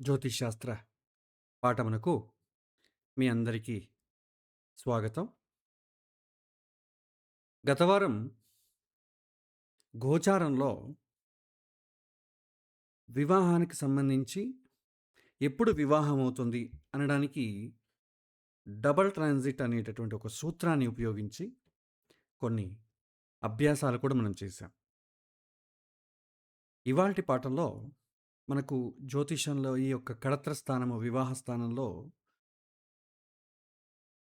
జ్యోతిష్ శాస్త్ర పాఠమునకు మీ అందరికీ స్వాగతం. గత వారం గోచారంలో వివాహానికి సంబంధించి ఎప్పుడు వివాహం అవుతుంది అనడానికి డబుల్ ట్రాన్సిట్ అనేటటువంటి ఒక సూత్రాన్ని ఉపయోగించి కొన్ని అభ్యాసాలు కూడా మనం చేశాం. ఇవాల్టి పాఠంలో మనకు జ్యోతిషంలో ఈ యొక్క కళత్ర స్థానము వివాహ స్థానంలో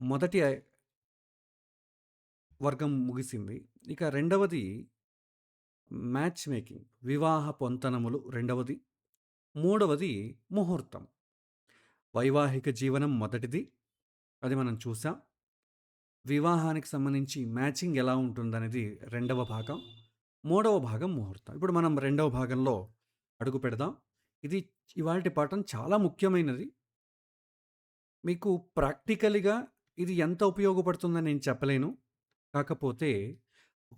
మొదటి వర్గం ముగిసింది. ఇక రెండవది మ్యాచ్ మేకింగ్ వివాహ పొంతనములు రెండవది. మూడవది ముహూర్తం. వైవాహిక జీవనం మొదటిది. అది మనం చూసాం. వివాహానికి సంబంధించి మ్యాచింగ్ ఎలా ఉంటుందనేది రెండవ భాగం. మూడవ భాగం ముహూర్తం. ఇప్పుడు మనం రెండవ భాగంలో అడుగు పెడదాం. ఇది ఇవాల్టి పాఠం చాలా ముఖ్యమైనది. మీకు ప్రాక్టికల్‌గా ఇది ఎంత ఉపయోగపడుతుందని నేను చెప్పలేను. కాకపోతే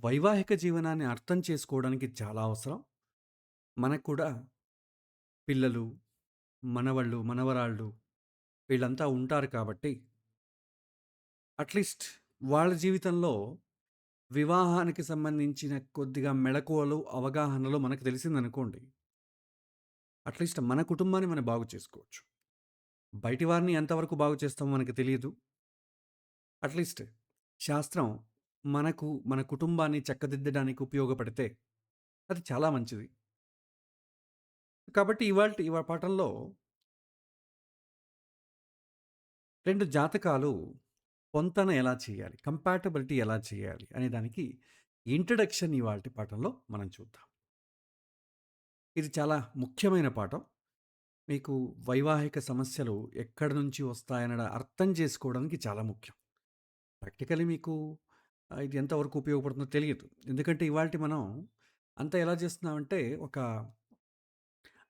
వైవాహిక జీవనాన్ని అర్థం చేసుకోవడానికి చాలా అవసరం. మనకు కూడా పిల్లలు, మనవళ్ళు, మనవరాళ్ళు వీళ్ళంతా ఉంటారు కాబట్టి అట్‌లీస్ట్ వాళ్ళ జీవితంలో వివాహానికి సంబంధించిన కొద్దిగా మెళకువలు, అవగాహనలు మనకు తెలిసిందనుకోండి. అట్‌లీస్ట్ మన కుటుంబాన్ని మనం బాగు చేసుకోవచ్చు. బయటి వారిని ఎంతవరకు బాగు చేస్తామో మనకు తెలీదు. అట్‌లీస్ట్ శాస్త్రం మనకు, మన కుటుంబాన్ని చక్కదిద్దడానికి ఉపయోగపడితే అది చాలా మంచిది. కాబట్టి పాఠంలో 2 జాతకాలు పొంతన ఎలా చేయాలి? కంపాటబిలిటీ ఎలా చేయాలి? అనే దానికి ఇంట్రడక్షన్ ఇవాల్టి పాఠంలో మనం చూద్దాం. ఇది చాలా ముఖ్యమైన పాఠం. మీకు వైవాహిక సమస్యలు ఎక్కడి నుంచి వస్తాయనడ అర్థం చేసుకోవడానికి చాలా ముఖ్యం. ప్రాక్టికల్లీ మీకు ఇది ఎంతవరకు ఉపయోగపడుతుందో తెలియదు. ఎందుకంటే ఇవాల్టి మనం అంతా ఎలా చేస్తున్నామంటే ఒక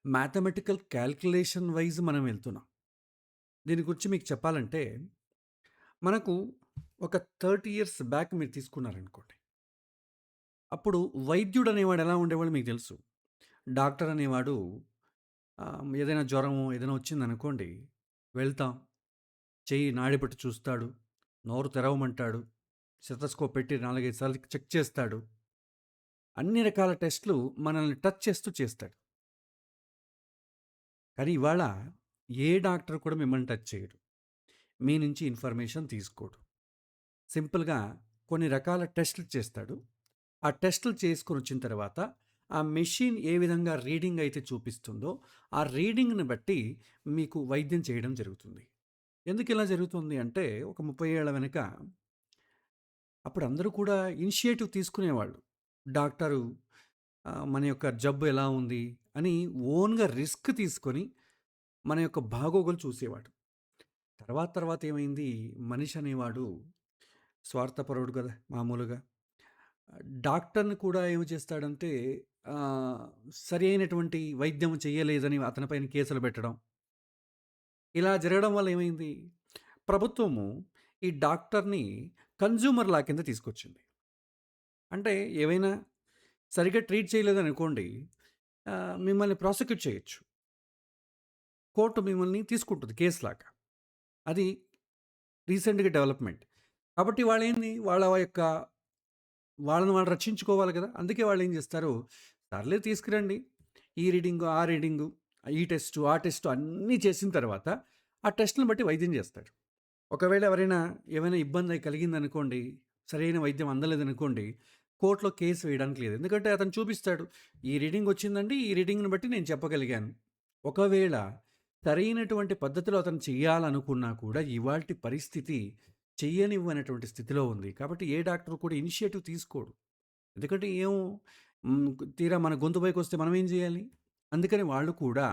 మ్యాథమెటికల్ కాలిక్యులేషన్ వైస్ మనం వెళ్తున్నాం. దీని గురించి మీకు చెప్పాలంటే మనకు ఒక 30 ఇయర్స్ బ్యాక్ మీరు తీసుకున్నారనుకోండి. అప్పుడు వైద్యుడు అనేవాడు ఎలా ఉండేవాడో మీకు తెలుసు. డాక్టర్ అనేవాడు ఏదైనా జ్వరమో ఏదైనా వచ్చిందనుకోండి, వెళ్తాం. చెయ్యి నాడిబట్టి చూస్తాడు. నోరు తెరవమంటాడు. స్టెతస్కోప్ పెట్టి 4, 5 సార్లు చెక్ చేస్తాడు. అన్ని రకాల టెస్ట్‌లు మనల్ని టచ్ చేస్తూ చేస్తాడు. కానీ ఇవాళ ఏ డాక్టర్ కూడా మిమ్మల్ని టచ్ చేయడు. మీ నుంచి ఇన్ఫర్మేషన్ తీసుకోడు. సింపుల్‌గా కొన్ని రకాల టెస్ట్‌లు చేస్తాడు. ఆ టెస్ట్‌లు చేసుకొనొచ్చిన తర్వాత, ఆ మెషిన్ ఏ విధంగా రీడింగ్ అయితే చూపిస్తుందో, ఆ రీడింగ్‌ని బట్టి మీకు వైద్యం చేయడం జరుగుతుంది. ఎందుకిలా జరుగుతుంది అంటే, ఒక 30 ఏళ్ల వెనక అప్పుడు అందరూ కూడా ఇనిషియేటివ్ తీసుకునేవాళ్ళు. డాక్టరు మన యొక్క జబ్బు ఎలా ఉంది అని ఓన్‌గా రిస్క్ తీసుకొని, మన యొక్క బాగోగులు చూసేవాడు. తర్వాత తర్వాత ఏమైంది, మనిషి అనేవాడు స్వార్థపరుడు గదా! మామూలుగా. డాక్టర్‌ని కూడా ఏమి చేస్తాడంటే ఆహ్, సరి అయినటువంటి వైద్యం చేయలేదని అతని పైన కేసులు పెట్టడం. ఇలా జరగడం వల్ల ఏమైంది, ప్రభుత్వము ఈ డాక్టర్‌ని కన్జ్యూమర్ లా కింద తీసుకొచ్చింది. అంటే ఏవైనా సరిగ్గా ట్రీట్ చేయలేదనుకోండి, మిమ్మల్ని ప్రాసిక్యూట్ చేయొచ్చు. కోర్ట్ మిమ్మల్ని తీసుకుంటుంది కేస్‌లాగా. అది రీసెంట్‌గా డెవలప్‌మెంట్. కాబట్టి వాళ్ళేంది, వాళ్ళని వాళ్ళు రక్షించుకోవాలి కదా! అందుకే వాళ్ళేం జేస్తారు, సర్లే తీసుకురండి. ఈ రీడింగు, ఆ రీడింగు, ఈ టెస్టు, ఆ టెస్టు అన్నీ చేసిన తర్వాత, ఆ టెస్ట్‌లని బట్టి వైద్యం జేస్తాడు. ఒకవేళ ఎవరైనా ఏమైనా ఇబ్బంది కలిగిందనుకోండి, సరైన వైద్యం అందలేదనుకోండి, కోర్ట్‌లో కేస్ వేయడానికి లేదు. ఎందుకంటే అతను చూపిస్తాడు. ఈ రీడింగ్ వచ్చిందండి. ఈ రీడింగ్‌ని బట్టి నేను చెప్పగలిగాను. ఒకవేళ సరైనటువంటి పద్ధతిలో అతను చెయ్యాలనుకున్నా కూడా ఇవాల్టి పరిస్థితి చెయ్యనివ్వనటువంటి స్థితిలో ఉంది. కాబట్టి ఏ డాక్టర్ కూడా ఇనిషియేటివ్ తీసుకోడు. ఎందుకంటే హ్మ్, తీరా మన గొంతు పైకొస్తే మనం ఏం జేయాలి? అందుకని వాళ్ళు కూడా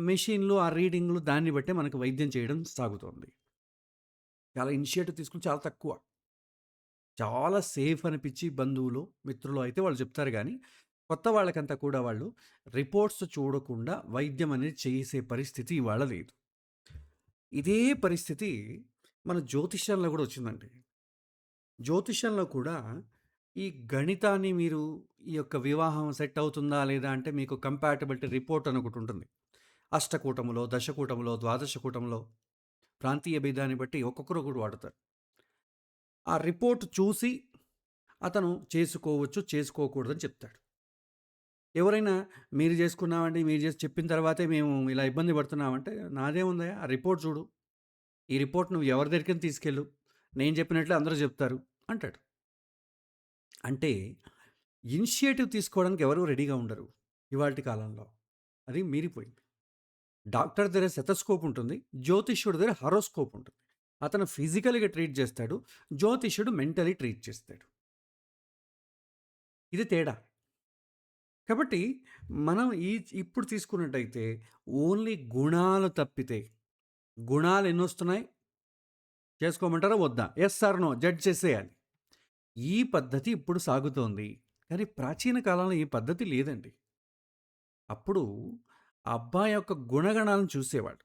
మెషిన్‌లు, ఆ రీడింగ్‌లు దాన్ని బట్టే మనకు వైద్యం చేయడం సాగుతోంది. చాలా ఇనిషియేటివ్ తీసుకొని చాలా తక్కువ. చాలా సేఫ్ అనిపిచ్చి బంధువులో, మిత్రులో అయితే వాళ్ళు చెప్తారు గానీ, కొత్త వాళ్ళకంతా కూడా వాళ్ళు రిపోర్ట్స్ చూడకుండా వైద్యం అనేది చేసే పరిస్థితి ఇవాళ లేదు. ఇదే పరిస్థితి మన జ్యోతిష్యంలో గూడా వచ్చిందండి. జ్యోతిష్యంలో కూడా ఈ గణితాన్ని మీరు ఈ యొక్క వివాహం సెట్ అవుతుందా లేదా అంటే మీకు కంపాటబిలిటీ రిపోర్ట్ అని ఒకటుంటుంది. అష్టకూటములో, దశకూటములో, ద్వాదశకూటములో ప్రాంతీయ భేదాన్ని బట్టి ఒక్కొక్కరు ఒకటి వాడతారు. ఆ రిపోర్ట్ చూసి అతను చేసుకోవచ్చు, చేసుకోకూడదని చెప్తాడు. ఎవరైనా మీరు చేసుకున్నామండి, మీరు చేసి చెప్పిన తర్వాతే మేము ఇలా ఇబ్బంది పడుతున్నామంటే, నాదేముందయ్యా ఆ రిపోర్ట్ చూడు. ఈ రిపోర్ట్ నువ్వు ఎవరి దగ్గరికైనా తీసుకెళ్ళు. నేను చెప్పినట్లే అందరూ చెప్తారు అంటాడు. అంటే ఇనిషియేటివ్ తీసుకోవడానికి ఎవరు రెడీగా ఉండరు ఇవాల్టి కాలంలో. అది మీరిపోయింది. డాక్టర్ దగ్గర స్టెతస్కోప్ ఉంటుంది. జ్యోతిష్యుడి దగ్గర హారోస్కోప్ ఉంటుంది. అతను ఫిజికల్‌గా ట్రీట్ చేస్తాడు. జ్యోతిష్యుడు మెంటల్లీ ట్రీట్ చేస్తాడు. ఇది తేడా. కాబట్టి మనం ఇప్పుడు తీసుకున్నట్టయితే ఓన్లీ గుణాలు తప్పితే గుణాలు ఎన్నొస్తున్నాయి? చేసుకోమంటారా? వద్దా? యెస్ ఆర్ నో జడ్జ్ చేసేయాలి. ఈ పద్ధతి ఇప్పుడు సాగుతోంది. కానీ ప్రాచీన కాలంలో ఈ పద్ధతి లేదండి. అప్పుడు ఆ అబ్బాయి యొక్క గుణగణాలను చూసేవాడు.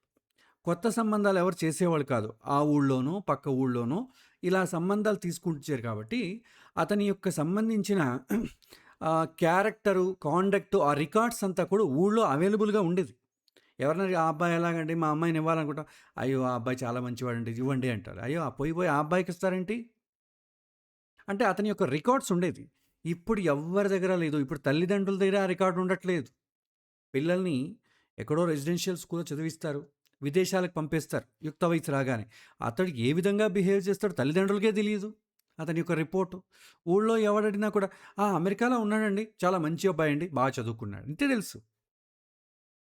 కొత్త సంబంధాలు ఎవరు చేసేవాళ్ళు కాదు. ఆ ఊళ్ళోనో, పక్క ఊళ్ళోనో ఇలా సంబంధాలు తీసుకుంటున్నారు కాబట్టి, అతని యొక్క సంబంధించిన క్యారెక్టరు, కాండక్ట్ ఆ రికార్డ్స్ అంతా కూడా ఊళ్ళో అవైలబుల్‌గా ఉండేది. ఎవరైనా ఆ అబ్బాయి ఎలాగండి మా అమ్మాయిని ఇవ్వాలనుకుంటాం. అయ్యో! ఆ అబ్బాయి చాలా మంచివాడండి ఇవ్వండి అంటారు. అయ్యో! పోయి ఆ అబ్బాయికి ఇస్తారేంటి? అంటే అతని యొక్క రికార్డ్స్ ఉండేది. ఇప్పుడు ఎవ్వరి దగ్గర లేదు. ఇప్పుడు తల్లిదండ్రుల దగ్గర ఆ రికార్డ్ ఉండట్లేదు. పిల్లల్ని ఎక్కడో రెసిడెన్షియల్ స్కూల్‌లో చదివిస్తారు. విదేశాలకు పంపేస్తారు యుక్త వయసు రాగానే. అతడు ఏ విధంగా బిహేవ్ చేస్తాడో తల్లిదండ్రులకే తెలీదు. అతని యొక్క రిపోర్టు. ఊళ్ళో ఎవడడిగినా కూడా, అమెరికాలో ఉన్నాడండి. చాలా మంచి అబ్బాయండి. బాగా చదువుకున్నాడు." ఇంతే తెలుసు.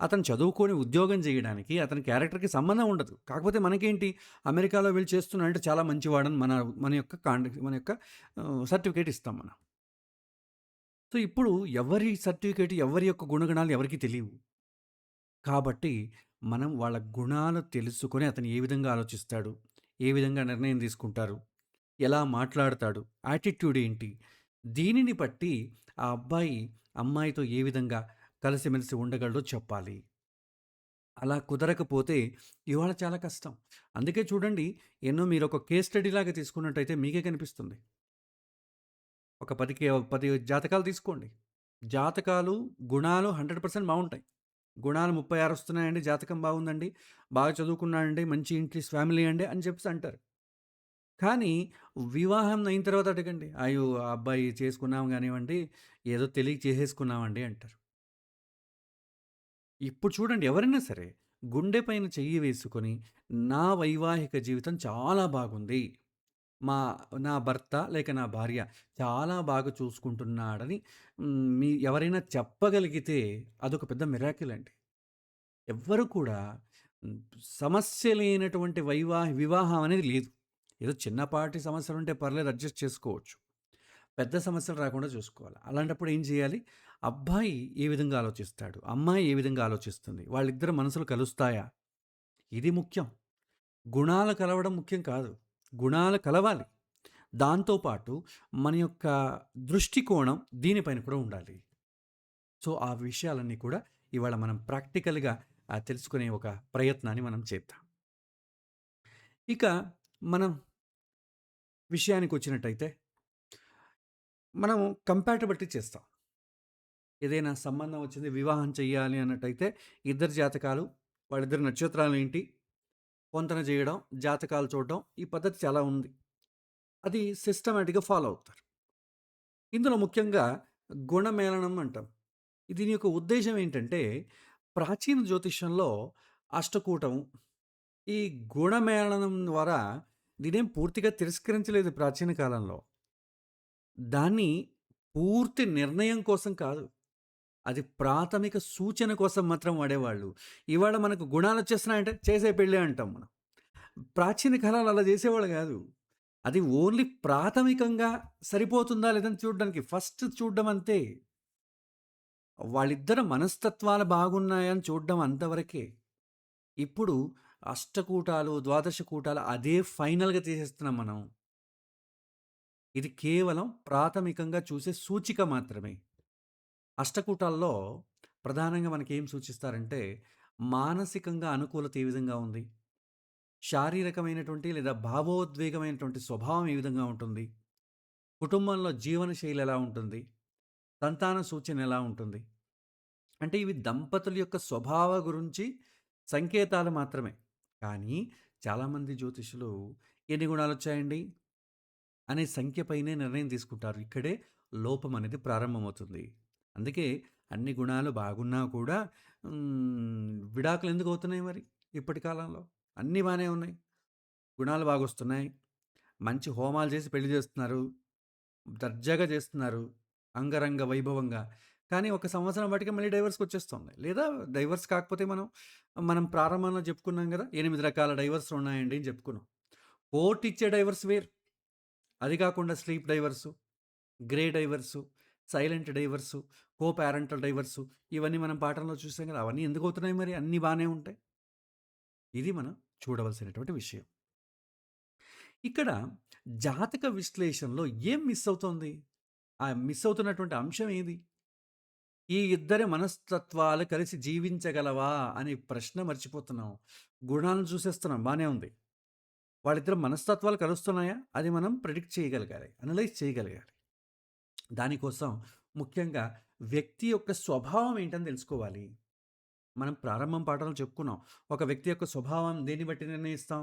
అతను చదువుకొని ఉద్యోగం చేయడానికి అతని క్యారెక్టర్‌కి సంబంధం ఉండదు. కాకపోతే మనకేంటి అమెరికాలో వీళ్ళు చేస్తున్నాడంటే చాలా మంచివాడని మన యొక్క మన యొక్క సర్టిఫికేట్ ఇస్తాం మనం. సో, ఇప్పుడు ఎవరి సర్టిఫికేట్, ఎవరి యొక్క గుణగణాలు ఎవరికీ తెలీవు. కాబట్టి మనం వాళ్ళ గుణాలు తెలుసుకొని అతను ఏ విధంగా ఆలోచిస్తాడు? ఏ విధంగా నిర్ణయం తీసుకుంటారు? ఎలా మాట్లాడతాడు? యాటిట్యూడ్ ఏంటి? దీనిని బట్టి ఆ అబ్బాయి అమ్మాయితో ఏ విధంగా కలిసిమెలిసి ఉండగలడో చెప్పాలి. అలా కుదరకపోతే ఇవాళ చాలా కష్టం. అందుకే చూడండి మీరొక కేస్ స్టడీలాగా తీసుకున్నట్టయితే మీకే కనిపిస్తుంది. ఒక 10 జాతకాలు తీసుకోండి. జాతకాలు, గుణాలు 100% బావుంటాయి. గుణాలు 36 వస్తున్నాయండి, జాతకం బాగుందండి, బాగా చదువుకున్నాడండి, మంచి ఇంగ్లీష్ ఫ్యామిలీ అండి అని చెప్పేసి అంటారు. కానీ వివాహం అయిన తర్వాత అడగండి, "అయ్యో! ఆ అబ్బాయి చేసుకున్నాం గానివ్వండి, ఏదో తెలియక చేసేసుకున్నామండి" అంటారు. ఇప్పుడు చూడండి ఎవరైనా సరే గుండె పైన చెయ్యి వేసుకొని, "నా వైవాహిక జీవితం చాలా బాగుంది. మా నా భర్త లేక నా భార్య చాలా బాగా చూసుకుంటున్నాడని" ఎవరైనా చెప్పగలిగితే అదొక పెద్ద మిరాకిల్ అండి. ఎవ్వరు కూడా హ్మ్, సమస్య లేనటువంటి వివాహం అనేది లేదు. ఏదో చిన్నపాటి సమస్యలుంటే పర్లేదు అడ్జస్ట్ చేసుకోవచ్చు. పెద్ద సమస్యలు రాకుండా చూసుకోవాలి. అలాంటప్పుడు ఏం చేయాలి? అబ్బాయి ఏ విధంగా ఆలోచిస్తాడు? అమ్మాయి ఏ విధంగా ఆలోచిస్తుంది? వాళ్ళిద్దరి మనసులు కలుస్తాయా? ఇది ముఖ్యం. గుణాలు కలవడం ముఖ్యం కాదు. గుణాలు కలవాలి. దాంతో పాటు మన యొక్క దృష్టికోణం దీనిపైన కూడా ఉండాలి. సో, ఆ విషయాలన్నీ కూడా ఇవాళ మనం ప్రాక్టికల్‌గా తెలుసుకునే ఒక ప్రయత్నాన్ని మనం చేద్దాం. ఇక మనం విషయానికొచ్చినట్టయితే, మనం కంపాటబిలిటీ చేస్తాం. ఏదైనా సంబంధం వచ్చింది, వివాహం చెయ్యాలి అన్నట్టయితే, ఇద్దరి జాతకాలు, వాళ్ళిద్దరి నక్షత్రాలేంటి, పొంతన చేయడం, జాతకాలు చూడడం, ఈ పద్ధతి చాలా ఉంది. అది సిస్టమాటిక్‌గా ఫాలో అవుతారు. ఇందులో ముఖ్యంగా గుణమేళనం అంటాం. దీని యొక్క ఉద్దేశ్యం ఏంటంటే, ప్రాచీన జ్యోతిష్యంలో అష్టకూటం, ఈ గుణమేళనం ద్వారా దీనేం పూర్తిగా తిరస్కరించలేదు ప్రాచీన కాలంలో. దాన్ని పూర్తి నిర్ణయం కోసం కాదు. అది ప్రాథమిక సూచన కోసం మాత్రం వాడేవాళ్ళు. ఇవాళ మనకు గుణాలొచ్చేస్తున్నాయంటే చేసే పెళ్ళి అంటాం మనం. ప్రాచీన కాలాల్లో అలా చేసేవాళ్ళు గాదు. అది ఓన్లీ ప్రాథమికంగా సరిపోతుందా లేదని చూడడానికి ఫస్ట్ చూడ్డం అంతే. వాళ్ళిద్దరి మనస్తత్వాలు బాగున్నాయని చూడడం అంతవరకే. ఇప్పుడు అష్టకూటాలు, ద్వాదశ కూటాలు అదే ఫైనల్‌గా తీసేస్తున్నాం మనం. ఇది కేవలం ప్రాథమికంగా చూసే సూచిక మాత్రమే. అష్టకూటాల్లో ప్రధానంగా మనకేం సూచిస్తారంటే, మానసికంగా అనుకూలత ఏ విధంగా ఉంది? శారీరకమైనటువంటి లేదా భావోద్వేగమైనటువంటి స్వభావం ఏ విధంగా ఉంటుంది? కుటుంబంలో జీవనశైలి ఎలా ఉంటుంది? సంతాన సూచన ఎలా ఉంటుంది? అంటే ఇవి దంపతుల యొక్క స్వభావ గురించి సంకేతాలు మాత్రమే. కానీ చాలామంది జ్యోతిష్యులు ఎన్ని గుణాలొచ్చాయండి అనే సంఖ్య పైనే నిర్ణయం తీసుకుంటారు. ఇక్కడే లోపం అనేది ప్రారంభమవుతుంది. అందుకే అన్ని గుణాలు బాగున్నా కూడా విడాకులు ఎందుకు అవుతున్నాయి మరి ఇప్పటి కాలంలో? అన్నీ బానే ఉన్నాయి. గుణాలు బాగొస్తున్నాయి. మంచి హోమాలు చేసి పెళ్లి చేస్తున్నారు. దర్జాగా చేస్తున్నారు. అంగరంగ వైభవంగా. కానీ ఒక సంవత్సరం బట్టికి మళ్ళీ డైవర్స్‌కొచ్చేస్తుంది. లేదా డైవర్స్ కాకపోతే మనం ప్రారంభంలో చెప్పుకున్నాం గదా! 8 రకాల డైవర్సులున్నాయండి అని చెప్పుకున్నాం. కోర్టిచ్చే డైవర్స్ వేరు. అది కాకుండా sleep divorce, grey divorce, silent divorce, co parental divorce ఇవన్నీ మనం పాఠంలో చూసాం గదా! అవన్నీ ఎందుకవుతున్నాయి మరి? అన్నీ బానే ఉంటాయి. ఇది మనం చూడవలసినటువంటి విషయం. ఇక్కడ జాతక విశ్లేషణలో ఏం మిస్ అవుతోంది? ఆ మిస్ అవుతున్నటువంటి అంశం ఏది? ఈ ఇద్దరి మనస్తత్వాలు కలిసి జీవించగలవా అనే ప్రశ్న మర్చిపోతున్నాం. గుణాలను చూసేస్తున్నాం బానే ఉంది. వాళ్ళిద్దరి మనస్తత్వాలు కలుస్తున్నాయా? అది మనం ప్రిడిక్ట్ చేయగలగాలి. అనలైజ్ చేయగలగాలి. దానికోసం ముఖ్యంగా వ్యక్తి యొక్క స్వభావం ఏంటని తెలుసుకోవాలి. మనం ప్రారంభం పాఠంలో చెప్పుకున్నాం. ఒక వ్యక్తి యొక్క స్వభావం దేన్ని బట్టి నిర్ణయిస్తాం?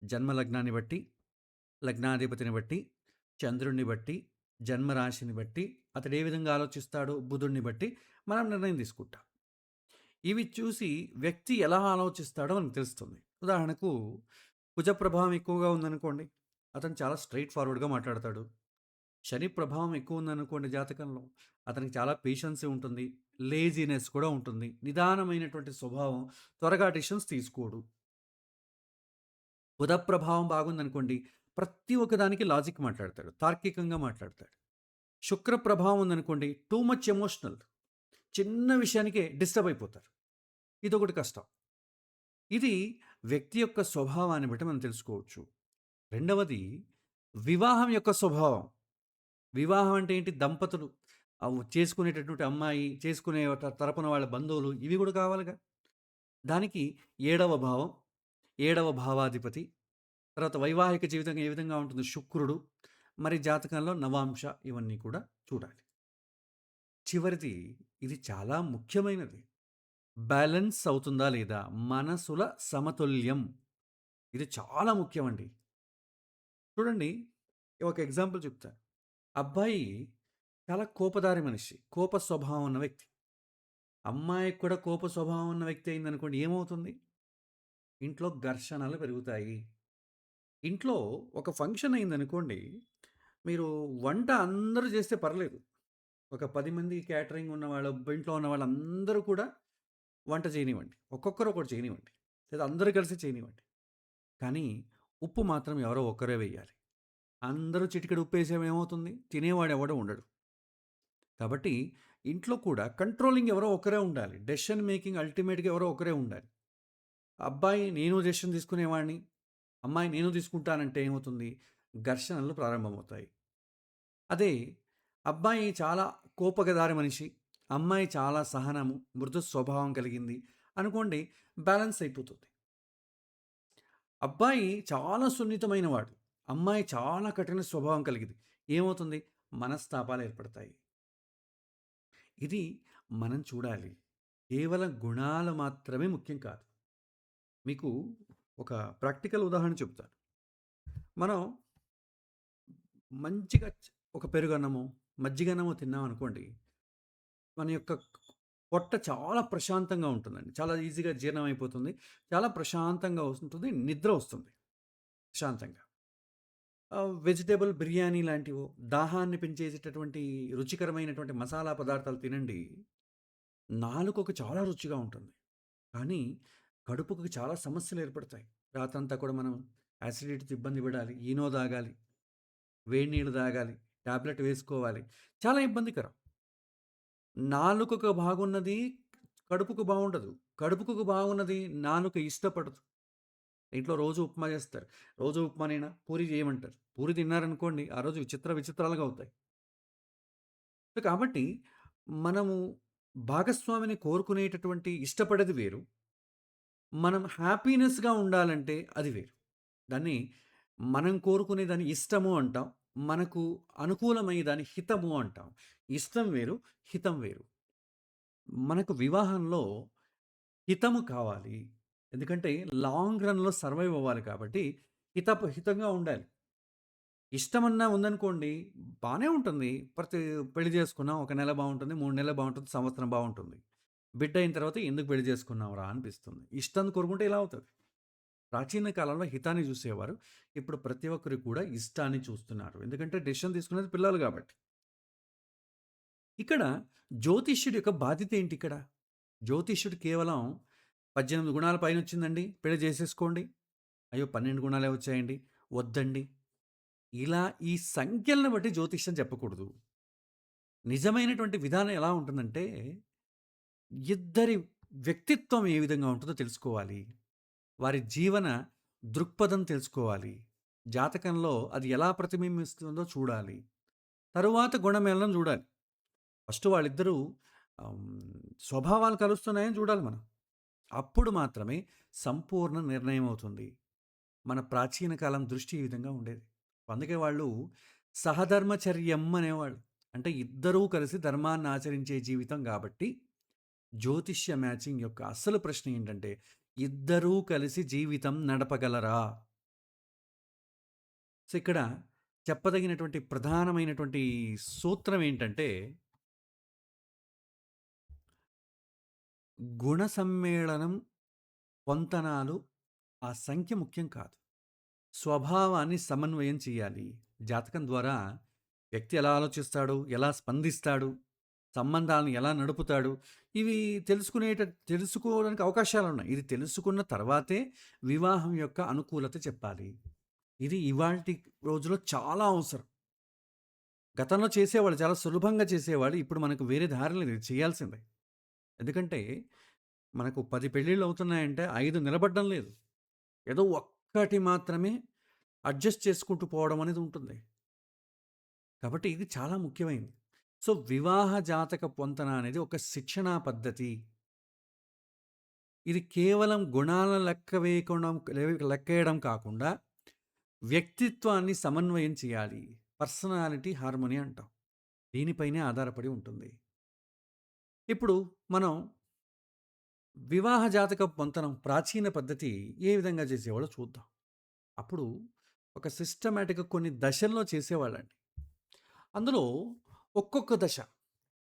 జన్మ లగ్నాన్ని బట్టి, లగ్నాధిపతిని బట్టి, చంద్రుడిని బట్టి, జన్మరాశిని బట్టి, అతడు ఏ విధంగా ఆలోచిస్తాడో బుధుడిని బట్టి మనం నిర్ణయం తీసుకుంటాం. ఇవి చూసి వ్యక్తి ఎలా ఆలోచిస్తాడో మనకు తెలుస్తుంది. ఉదాహరణకు కుజ ప్రభావం ఎక్కువగా ఉందనుకోండి, అతను చాలా స్ట్రెయిట్ ఫార్వర్డ్‌గా మాట్లాడతాడు. శని ప్రభావం ఎక్కువ ఉందనుకోండి జాతకంలో, అతనికి చాలా పేషెన్సీ ఉంటుంది. లేజీనెస్ కూడా ఉంటుంది. నిదానమైనటువంటి స్వభావం, త్వరగా డెసిషన్స్ తీసుకోడు. బుధ ప్రభావం బాగుందనుకోండి, ప్రతి ఒక్కదానికి లాజిక్ మాట్లాడతాడు. తార్కికంగా మాట్లాడతాడు. శుక్ర ప్రభావం ఉందనుకోండి, టూ మచ్ ఎమోషనల్. చిన్న విషయానికే డిస్టర్బ్ అయిపోతారు. ఇదొకటి కష్టం. ఇది వ్యక్తి యొక్క స్వభావాన్ని బట్టి మనం తెలుసుకోవచ్చు. రెండవది వివాహం యొక్క స్వభావం. వివాహం అంటే ఏంటి? దంపతులు చేసుకునేటటువంటి అమ్మాయి, చేసుకునే తరపున వాళ్ళ బంధువులు ఇవి కూడా కావాలిగా. దానికి ఏడవ భావం, ఏడవ భావాధిపతి, తర్వాత వైవాహిక జీవితం ఏ విధంగా ఉంటుంది? శుక్రుడు, మరి జాతకంలో నవాంశ ఇవన్నీ కూడా చూడాలి. చివరిది ఇది చాలా ముఖ్యమైనది. బ్యాలెన్స్ అవుతుందా లేదా? మనసుల సమతుల్యం. ఇది చాలా ముఖ్యమండి. చూడండి, ఒక ఎగ్జాంపుల్ చెప్తా. అబ్బాయి చాలా కోపదారి మనిషి. కోప స్వభావం ఉన్న వ్యక్తి. అమ్మాయికి కూడా కోప స్వభావం ఉన్న వ్యక్తి అయిందనుకోండి ఏమవుతుంది? ఇంట్లో ఘర్షణలు పెరుగుతాయి. ఇంట్లో ఒక ఫంక్షన్ అయిందనుకోండి, మీరు వంట అందరూ చేస్తే పర్లేదు. ఒక 10 మంది క్యాటరింగ్ ఉన్నవాళ్ళు, ఇంట్లో ఉన్న వాళ్ళందరూ కూడా వంట చేయనివ్వండి. ఒక్కొక్కరు ఒక్కటి చేయనివ్వండి. లేదా అందరూ కలిసి చేయనివ్వండి. కానీ ఉప్పు మాత్రం ఎవరో ఒక్కరే వేయాలి. అందరూ చిటికెడు ఉప్పేసాం ఏమవుతుంది? తినేవాడు ఎవడు ఉండడు. కాబట్టి ఇంట్లో కూడా కంట్రోలింగ్ ఎవరో ఒకరే ఉండాలి. డెసిషన్ మేకింగ్ అల్టిమేట్‌గా ఎవరో ఒకరే ఉండాలి. అబ్బాయి నేను డెసిషన్ తీసుకునేవాడిని, అమ్మాయి నేను తీసుకుంటానంటే ఏమవుతుంది? ఘర్షణలు ప్రారంభమవుతాయి. అదే అబ్బాయి చాలా కోపగదారి మనిషి, అమ్మాయి చాలా సహనము, మృదు స్వభావం కలిగింది అనుకోండి, బ్యాలెన్స్ అయిపోతుంది. అబ్బాయి చాలా సున్నితమైనవాడు, అమ్మాయి చాలా కఠిన స్వభావం కలిగింది. ఏమవుతుంది? మనస్తాపాలు ఏర్పడతాయి. ఇది మనం చూడాలి. కేవలం గుణాలు మాత్రమే ముఖ్యం కాదు. మీకు ఒక ప్రాక్టికల్ ఉదాహరణ చెప్తాను. మనం మంచిగా ఒక పెరుగన్నమో, మజ్జిగన్నమో తిన్నామనుకోండి, మన యొక్క పొట్ట చాలా ప్రశాంతంగా ఉంటుందండి. చాలా ఈజీగా జీర్ణం అయిపోతుంది. చాలా ప్రశాంతంగా ఉంటుంది. నిద్ర వస్తుంది ప్రశాంతంగా. వెజిటబుల్ బిర్యానీ లాంటివో, దాహాన్ని పెంచేసేటటువంటి రుచికరమైనటువంటి మసాలా పదార్థాలు తినండి. నాలుకకు చాలా రుచిగా ఉంటుంది. కానీ కడుపుకి చాలా సమస్యలు ఏర్పడతాయి. రాత్రంతా కూడా మనం యాసిడిటీతో ఇబ్బంది పడాలి. ఈనో తాగాలి, వేడి నీళ్ళు తాగాలి, టాబ్లెట్ వేసుకోవాలి. చాలా ఇబ్బందికరం. నాలుకకు బాగున్నది కడుపుకు బాగుండదు. కడుపుకు బాగున్నది నాలుక ఇష్టపడదు. ఇంట్లో రోజు ఉప్మా చేస్తారు. రోజు ఉప్మానేనా? పూరి చేయమంటారు. పూరి తిన్నారనుకోండి, ఆ రోజు విచిత్రాలుగా అవుతాయి. సో, కాబట్టి మనము భాగస్వామిని కోరుకునేటటువంటి ఇష్టపడేది వేరు. మనం హ్యాపీనెస్‌గా ఉండాలంటే అది వేరు. దాన్ని మనం కోరుకునే దాన్ని ఇష్టము అంటాం. మనకు అనుకూలమయ్యే దాన్ని హితము అంటాం. ఇష్టం వేరు, హితం వేరు. మనకు వివాహంలో హితము కావాలి. ఎందుకంటే లాంగ్ రన్‌లో సర్వైవ్ అవ్వాలి కాబట్టి హితంగా ఉండాలి. ఇష్టమన్నా ఉందనుకోండి బానే ఉంటుంది. పెళ్లి చేసుకున్నాం. ఒక నెల బావుంటుంది. 3 నెలలు బావుంటుంది. సంవత్సరం బావుంటుంది. బిడ్డ అయిన తర్వాత ఎందుకు పెళ్లి చేసుకున్నాంరా అనిపిస్తుంది. ఇష్టాన్ని కోరుకుంటే ఇలా అవుతది. ప్రాచీన కాలంలో హితాన్ని చూసేవారు. ఇప్పుడు ప్రతి ఒక్కరు కూడా ఇష్టాన్ని చూస్తున్నారు. ఎందుకంటే డెసిషన్ తీసుకునేది పిల్లలు కాబట్టి. ఇక్కడ జ్యోతిష్యుడి యొక్క బాధ్యత ఏంటి ఇక్కడ? జ్యోతిష్యుడు కేవలం 18 గుణాల పైనొచ్చిందండి. పెళ్లి చేసేసుకోండి. అయ్యో! 12 గుణాలే వచ్చాయండి. వద్దండి. ఇలా ఈ సంఖ్యలను బట్టి జ్యోతిష్యం చెప్పకూడదు. నిజమైనటువంటి విధానం ఎలా ఉంటుందంటే, ఇద్దరి వ్యక్తిత్వం ఏ విధంగా ఉంటుందో తెలుసుకోవాలి. వారి జీవన దృక్పథం తెలుసుకోవాలి. జాతకంలో అది ఎలా ప్రతిబింబిస్తుందో చూడాలి. తరువాత గుణమేళనం చూడాలి. ఫస్ట్ వాళ్ళిద్దరూ ఆహ్, స్వభావాలు కలుస్తున్నాయని చూడాలి మనం. అప్పుడు మాత్రమే సంపూర్ణ నిర్ణయం అవుతుంది. మన ప్రాచీన కాలం దృష్టి ఈ విధంగా ఉండేది. అందుకే వాళ్ళు సహధర్మచర్యం అనేవాళ్ళు. అంటే ఇద్దరూ కలిసి ధర్మాన్ని ఆచరించే జీవితం గాబట్టి, జ్యోతిష్య మ్యాచింగ్ యొక్క అసలు ప్రశ్న ఏంటంటే, ఇద్దరూ కలిసి జీవితం నడపగలరా? సో, ఇక్కడ చెప్పదగినటువంటి ప్రధానమైనటువంటి సూత్రం ఏంటంటే, గుణ సమ్మేళనం, పొంతనాలు ఆ సంఖ్య ముఖ్యం కాదు. స్వభావాన్ని సమన్వయం చేయాలి. జాతకం ద్వారా వ్యక్తి ఎలా ఆలోచిస్తాడు? ఎలా స్పందిస్తాడు? సంబంధాలను ఎలా నడుపుతాడు? ఇవి తెలుసుకోవడానికి అవకాశాలున్నాయి. ఇది తెలుసుకున్న తర్వాతే వివాహం యొక్క అనుకూలత చెప్పాలి. ఇది ఇవాల్టి రోజుల్లో చాలా అవసరం. గతంలో చేసేవాళ్ళు చాలా సులభంగా చేసేవాళ్ళు. ఇప్పుడు మనకు వేరే దారి లేదు. ఇది చేయాల్సిందే. ఎందుకంటే మనకు 10 పెళ్ళిళ్ళు అవుతున్నాయంటే 5 నిలబడడం లేదు. ఏదో ఒక్కటి మాత్రమే అడ్జస్ట్ చేసుకుంటూ పోవడం అనేది ఉంటుంది. కాబట్టి ఇది చాలా ముఖ్యమైనది. సో, వివాహ జాతక పొంతన అనేది ఒక శిక్షణా పద్ధతి. ఇది కేవలం గుణాలను లెక్కేయడం కాకుండా, వ్యక్తిత్వాన్ని సమన్వయం చేయాలి. పర్సనాలిటీ హార్మోనీ అంటాం. దీనిపైనే ఆధారపడి ఉంటుంది. ఇప్పుడు మనం వివాహ జాతక పొంతనం ప్రాచీన పద్ధతి ఏ విధంగా చేసేవాళ్ళో చూద్దాం. అప్పుడు ఒక సిస్టమాటిక్‌గా కొన్ని దశల్లో చేసేవాళ్ళండి. అందులో ఒక్కొక్క దశ.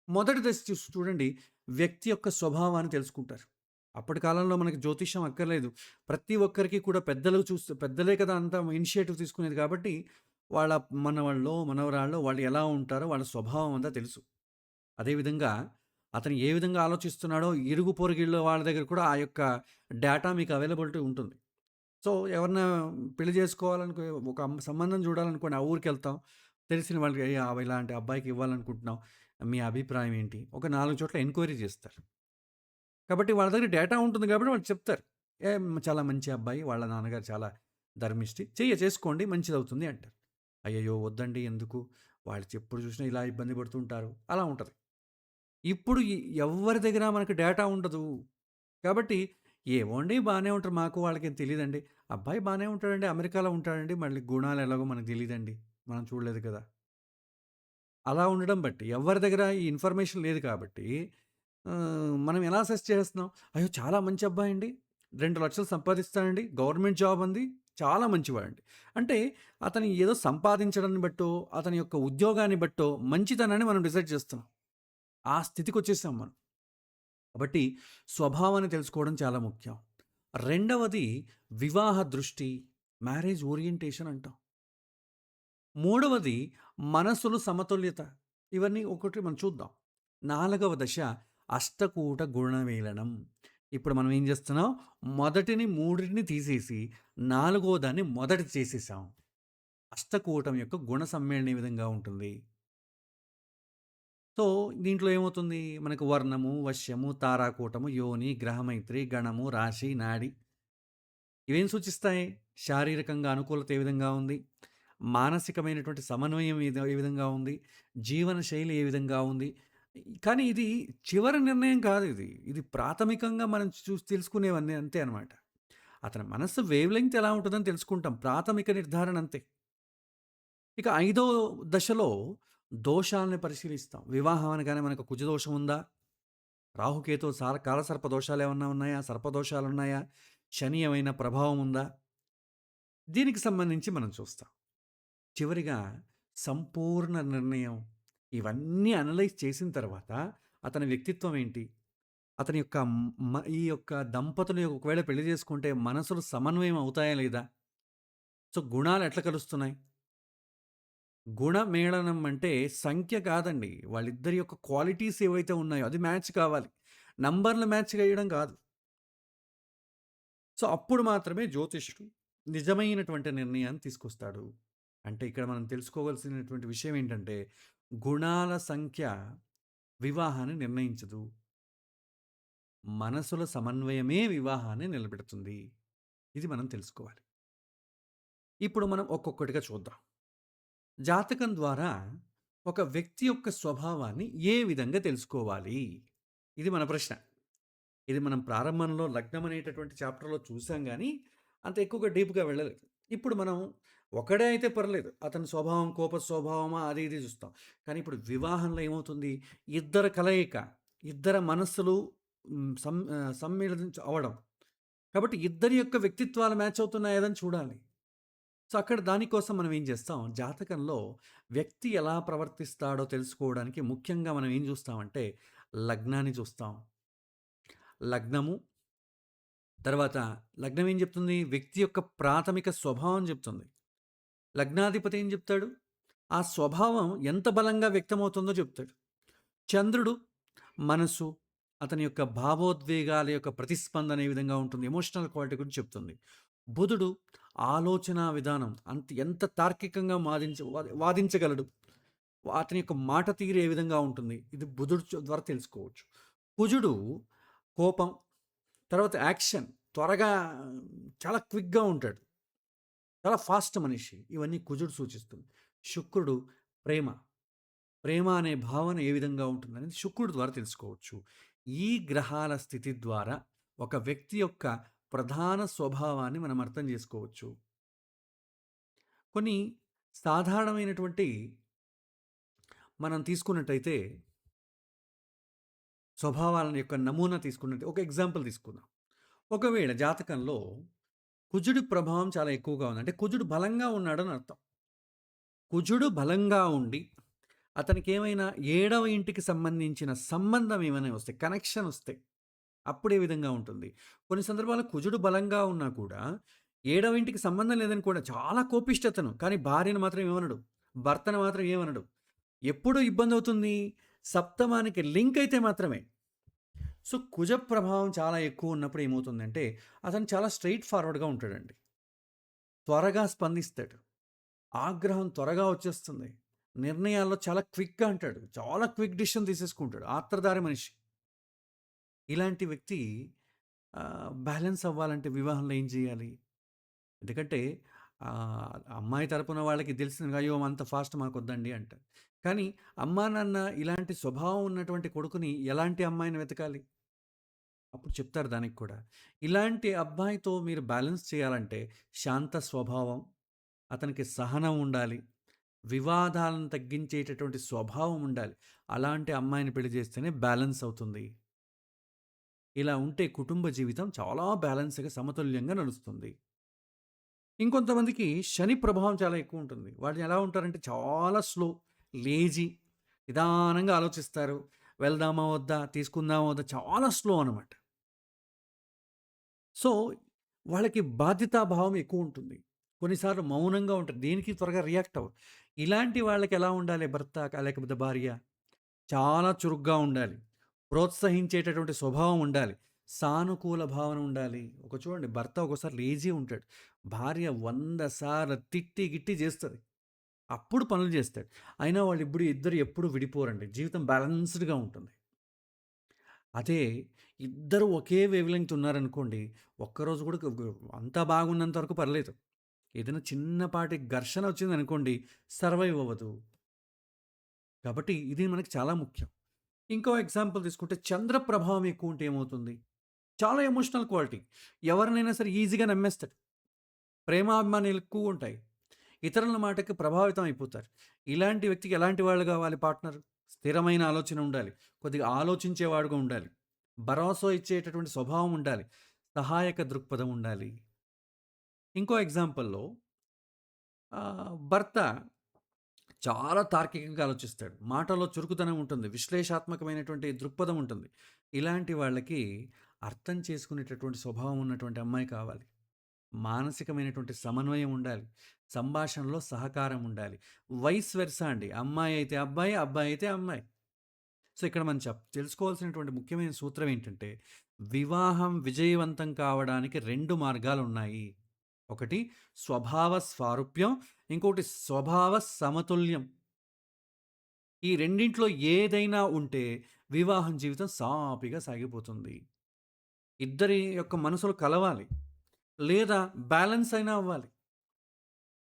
మొదటి దశ చూడండి, వ్యక్తి యొక్క స్వభావాన్ని తెలుసుకుంటారు. అప్పటి కాలంలో మనకి జ్యోతిష్యం అక్కర్లేదు. ప్రతి ఒక్కరికి కూడా పెద్దలే కదా అంతా ఇనిషియేటివ్ తీసుకునేది కాబట్టి, వాళ్ళ మనవళ్ళో, మనవరాళ్ళో వాళ్ళు ఎలా ఉంటారో వాళ్ళ స్వభావం అంతా తెలుసు. అదేవిధంగా అతను ఏ విధంగా ఆలోచిస్తున్నాడో ఇరుగు పొరుగిళ్ళ వాళ్ళ దగ్గర కూడా ఆ యొక్క డేటా మీకు అవైలబిలిటీ ఉంటుంది. సో, ఎవరన్నా పెళ్లి చేసుకోవాలనుకో ఒక సంబంధం చూడాలనుకోండి, ఆ ఊరికెళ్తాం. తెలిసిన వాళ్ళకి ఇలాంటి అబ్బాయికి ఇవ్వాలనుకుంటున్నాం. మీ అభిప్రాయం ఏంటి? ఒక 4 చోట్ల ఎంక్వైరీ చేస్తారు. కాబట్టి వాళ్ళ దగ్గర డేటా ఉంటుంది కాబట్టి వాళ్ళు చెప్తారు. చాలా మంచి అబ్బాయి. వాళ్ళ నాన్నగారు చాలా ధర్మిష్టి. చేసుకోండి మంచిదవుతుంది అంటారు. అయ్యయ్యో! వద్దండి ఎందుకు? వాళ్ళు ఎప్పుడు చూసినా ఇలా ఇబ్బంది పడుతుంటారు. అలా ఉంటది. ఇప్పుడు ఎవ్వరి దగ్గర మనకు డేటా ఉండదు. కాబట్టి ఏమోండి బానే ఉంటారు. మాకు వాళ్ళకేం తెలీదండి. అబ్బాయి బానే ఉంటాడండి. అమెరికాలో ఉంటాడండి. మళ్ళీ గుణాలు ఎలాగో మనకు తెలీదండి. మనం చూడలేదు కదా! అలా ఉండడం బట్టి ఎవరి దగ్గర ఈ ఇన్ఫర్మేషన్ లేదు కాబట్టి మనం ఎలా అసెస్ చేస్తున్నాం? అయ్యో! చాలా మంచి అబ్బాయండి. 2,00,000 సంపాదిస్తాడండి. గవర్నమెంట్ జాబ్ అంది. చాలా మంచివాడండి. అంటే అతను ఏదో సంపాదించడాన్ని బట్టో, అతని యొక్క ఉద్యోగాన్ని బట్టో మంచితనాన్ని మనం డిసైడ్ చేస్తున్నాం. ఆ స్థితికొచ్చేసాం మనం. కాబట్టి స్వభావాన్ని తెలుసుకోవడం చాలా ముఖ్యం. రెండవది వివాహ దృష్టి, మ్యారేజ్ ఓరియంటేషన్ అంటాం. మూడవది మనసులు సమతుల్యత. ఇవన్నీ ఒక్కొక్కటి మనం చూద్దాం. నాలుగవ దశ అష్టకూట గుణమేళనం. ఇప్పుడు మనం ఏం చేస్తున్నాం? మొదటిని మూడిటిని తీసేసి నాలుగో దాన్ని మొదటిది చేసేసాం. అష్టకూటం యొక్క గుణ సమ్మేళనం ఈ విధంగా ఉంటుంది. సో, దీంట్లో ఏమవుతుంది? మనకు వర్ణము, వశ్యము, తారాకూటము, యోని, గ్రహమైత్రి, గణము, రాశి, నాడి ఇవేం సూచిస్తాయి? శారీరకంగా అనుకూలత ఏ విధంగా ఉంది? మానసికమైనటువంటి సమన్వయం ఏ విధంగా ఉంది? జీవన శైలి ఏ విధంగా ఉంది? కానీ ఇది చివరి నిర్ణయం కాదు ఇది. ఇది ప్రాథమికంగా మనం చూసి తెలుసుకునేవన్నీ అంతే అనమాట. అతని మనస్సు వేవ్ లెంగ్త్ ఎలా ఉంటుందని తెలుసుకుంటాం. ప్రాథమిక నిర్ధారణ అంతే. ఇక ఐదో దశలో దోషాలను పరిశీలిస్తాం. వివాహం అనగానే మనకు కుజదోషం ఉందా? రాహుకేతు కాలసర్ప దోషాలేమన్నా ఉన్నాయా? సర్పదోషాలున్నాయా? శని ఏమైనా ప్రభావం ఉందా? దీనికి సంబంధించి మనం చూస్తాం. చివరిగా సంపూర్ణ నిర్ణయం ఇవన్నీ అనలైజ్ చేసిన తర్వాత అతని వ్యక్తిత్వం ఏంటి? అతని యొక్క ఈ యొక్క దంపతులు ఒకవేళ పెళ్లి చేసుకుంటే మనసులు సమన్వయం అవుతాయా లేదా? సో, గుణాలు ఎట్లా కలుస్తున్నాయి? గుణమేళనం అంటే సంఖ్య కాదండి. వాళ్ళిద్దరి యొక్క క్వాలిటీస్ ఏవైతే ఉన్నాయో అది మ్యాచ్ కావాలి. నంబర్‌లు మ్యాచ్ చేయడం కాదు. సో, అప్పుడు మాత్రమే జ్యోతిష్యుడు నిజమైనటువంటి నిర్ణయాన్ని తీసుకొస్తాడు. అంటే ఇక్కడ మనం తెలుసుకోవాల్సినటువంటి విషయం ఏంటంటే, గుణాల సంఖ్య వివాహాన్ని నిర్ణయించదు. మనసుల సమన్వయమే వివాహాన్ని నిలబెడుతుంది. ఇది మనం తెలుసుకోవాలి. ఇప్పుడు మనం ఒక్కొక్కటిగా చూద్దాం. జాతకం ద్వారా ఒక వ్యక్తి యొక్క స్వభావాన్ని ఏ విధంగా తెలుసుకోవాలి? ఇది మన ప్రశ్న. ఇది మనం ప్రారంభంలో లగ్నం అనేటటువంటి చాప్టర్‌లో చూసాం గానీ, అంత ఎక్కువగా డీప్‌గా వెళ్ళలేదు. ఇప్పుడు మనం ఒకడే అయితే పర్లేదు. అతని స్వభావం కోప స్వభావమా అది ఇది చూస్తాం. కానీ ఇప్పుడు వివాహంలో ఏమవుతుంది? ఇద్దరి కలయిక, ఇద్దరి మనస్సులు సమ్మిళించి అవ్వడం. కాబట్టి ఇద్దరి యొక్క వ్యక్తిత్వాలు మ్యాచ్ అవుతున్నాయా అని చూడాలి. సో, అక్కడ దానికోసం మనం ఏం చేస్తాం, జాతకంలో వ్యక్తి ఎలా ప్రవర్తిస్తాడో తెలుసుకోవడానికి ముఖ్యంగా మనం ఏం చూస్తామంటే, లగ్నాన్ని చూస్తాం. లగ్నము, తర్వాత లగ్నం ఏం చెప్తుంది? వ్యక్తి యొక్క ప్రాథమిక స్వభావం చెప్తుంది. లగ్నాధిపతి ఏం చెప్తాడు? ఆ స్వభావం ఎంత బలంగా వ్యక్తమవుతుందో చెప్తాడు. చంద్రుడు మనసు, అతని యొక్క భావోద్వేగాల యొక్క ప్రతిస్పందన ఏ విధంగా ఉంటుంది, ఎమోషనల్ క్వాలిటీ గురించి చెప్తుంది. బుధుడు ఆలోచనా విధానం ఎంత తార్కికంగా వాదించగలడు, అతని యొక్క మాట తీరు ఏ విధంగా ఉంటుంది, ఇది బుధుడు ద్వారా తెలుసుకోవచ్చు. కుజుడు కోపం, తర్వాత యాక్షన్, త్వరగా చాలా క్విక్గా ఉంటాడు, చాలా ఫాస్ట్ మనిషి, ఇవన్నీ కుజుడు సూచిస్తుంది. శుక్రుడు ప్రేమ, ప్రేమ అనే భావన ఏ విధంగా ఉంటుందనేది శుక్రుడి ద్వారా తెలుసుకోవచ్చు. ఈ గ్రహాల స్థితి ద్వారా ఒక వ్యక్తి యొక్క ప్రధాన స్వభావాన్ని మనం అర్థం చేసుకోవచ్చు. కొన్ని సాధారణమైనటువంటి మనం తీసుకున్నట్టయితే స్వభావాల యొక్క నమూనా తీసుకున్నట్టు ఒక ఎగ్జాంపుల్ తీసుకుందాం. ఒకవేళ జాతకంలో కుజుడి ప్రభావం చాలా ఎక్కువగా ఉంది. అంటే కుజుడు బలంగా ఉన్నాడని అర్థం. కుజుడు బలంగా ఉండి అతనికి ఏమైనా 7వ ఇంటికి సంబంధించిన సంబంధం ఏమైనా వస్తే, కనెక్షన్ వస్తే అప్పుడు ఏ విధంగా ఉంటుంది? కొన్ని సందర్భాల్లో కుజుడు బలంగా ఉన్నా కూడా 7వ ఇంటికి సంబంధం లేదని కూడా చాలా కోపిష్ఠతను. కానీ భార్యను మాత్రం ఏమనడు. భర్తను మాత్రం ఏమనడు. ఎప్పుడు ఇబ్బందవుతుంది? సప్తమానికి లింక్ అయితే మాత్రమే. సో, కుజ ప్రభావం చాలా ఎక్కువ ఉన్నప్పుడు ఏమవుతుందంటే, అతను చాలా స్ట్రెయిట్ ఫార్వర్డ్‌గా ఉంటాడండి. త్వరగా స్పందిస్తాడు. ఆగ్రహం త్వరగా వచ్చేస్తుంది. నిర్ణయాల్లో చాలా క్విక్‌గా అంటాడు. చాలా క్విక్ డిసిషన్ తీసేసుకుంటాడు. ఆత్రధారి మనిషి. ఇలాంటి వ్యక్తి బ్యాలెన్స్ అవ్వాలంటే వివాహంలో ఏం చేయాలి? ఎందుకంటే అమ్మాయి తరపున వాళ్ళకి తెలిసింది, అయ్యో! అంత ఫాస్ట్ మాకొద్దండి అంటారు. కానీ అమ్మా, నాన్న ఇలాంటి స్వభావం ఉన్నటువంటి కొడుకుని ఎలాంటి అమ్మాయిని వెతకాలి? అప్పుడు చెప్తారు దానికి కూడా. ఇలాంటి అబ్బాయితో మీరు బ్యాలెన్స్ చేయాలంటే శాంత స్వభావం, అతనికి సహనం ఉండాలి. వివాదాలను తగ్గించేటటువంటి స్వభావం ఉండాలి. అలాంటి అమ్మాయిని పెళ్లి చేస్తేనే బ్యాలెన్స్ అవుతుంది. ఇలా ఉంటే కుటుంబ జీవితం చాలా బ్యాలెన్స్‌గా, సమతుల్యంగా నడుస్తుంది. ఇంకొంతమందికి శని ప్రభావం చాలా ఎక్కువ ఉంటుంది. వాళ్ళు ఎలా ఉంటారంటే చాలా స్లో, లేజీ, నిదానంగా ఆలోచిస్తారు. వెళ్దామా వద్దా? తీసుకుందామా వద్దా? చాలా స్లో అనమాట. సో, వాళ్ళకి బాధ్యతాభావం ఎక్కువుంటుంది. కొన్నిసార్లు మౌనంగా ఉంటారు. దేనికి త్వరగా రియాక్ట్ అవ్వరు. ఇలాంటి వాళ్ళకి ఎలా ఉండాలి భర్త లేకపోతే భార్య? చాలా చురుగ్గా ఉండాలి. ప్రోత్సహించేటటువంటి స్వభావం ఉండాలి. సానుకూల భావన ఉండాలి. చూడండి, భర్త ఒక్కోసారి లేజీ ఉంటాడు. భార్య 100 సార్లు తిట్టి గిట్టి చేస్తది. అప్పుడు పనులు చేస్తాడు. అయినా ఇద్దరు ఎప్పుడు విడిపోరండి. జీవితం బ్యాలెన్స్‌డ్‌గా ఉంటుంది. అదే ఇద్దరు ఒకే వేవ్ లెంగ్త్ ఉన్నారనుకోండి, ఒక్కరోజు కూడా అంతా బాగున్నంత వరకు పర్లేదు. ఏదైనా చిన్నపాటి ఘర్షణ వచ్చిందనుకోండి, సర్వైవ్ అవ్వదు. కాబట్టి ఇది మనకి చాలా ముఖ్యం. ఇంకో ఎగ్జాంపుల్ తీసుకుంటే చంద్ర ప్రభావం ఎక్కువ ఉంటే ఏమవుతుంది? చాలా ఎమోషనల్ క్వాలిటీ. ఎవరినైనా సరే ఈజీగా నమ్మేస్తాడు. ప్రేమాభిమానాలు ఎక్కువ ఉంటాయి. ఇతరుల మాటకి ప్రభావితం అయిపోతారు. ఇలాంటి వ్యక్తికి ఎలాంటి వాళ్ళు కావాలి పార్ట్నర్? స్థిరమైన ఆలోచన ఉండాలి. కొద్దిగా ఆలోచించేవాడుగా ఉండాలి. భరోసా ఇచ్చేటటువంటి స్వభావం ఉండాలి. సహాయక దృక్పథం ఉండాలి. ఇంకో ఎగ్జాంపుల్‌లో భర్త చాలా తార్కికంగా ఆలోచిస్తాడు. మాటల్లో చురుకుదనం ఉంటుంది. విశ్లేషాత్మకమైనటువంటి దృక్పథం ఉంటుంది. ఇలాంటి వాళ్ళకి అర్థం చేసుకునేటటువంటి స్వభావం ఉన్నటువంటి అమ్మాయి కావాలి. మానసికమైనటువంటి సమన్వయం ఉండాలి. సంభాషణలో సహకారం ఉండాలి. వైస్ వెర్సా అండి. అమ్మాయి అయితే అబ్బాయి, అబ్బాయి అయితే అమ్మాయి. సో, ఇక్కడ మనం తెలుసుకోవాల్సినటువంటి ముఖ్యమైన సూత్రం ఏంటంటే, వివాహం విజయవంతం కావడానికి 2 మార్గాలున్నాయి. ఒకటి స్వభావ స్వారూప్యం, ఇంకోటి స్వభావ సమతుల్యం. ఈ రెండిట్లో ఏదైనా ఉంటే వివాహం జీవితం సాఫీగా సాగిపోతుంది. ఇద్దరి యొక్క మనసులు కలవాలి. లేదా బ్యాలెన్స్ అయినా అవ్వాలి.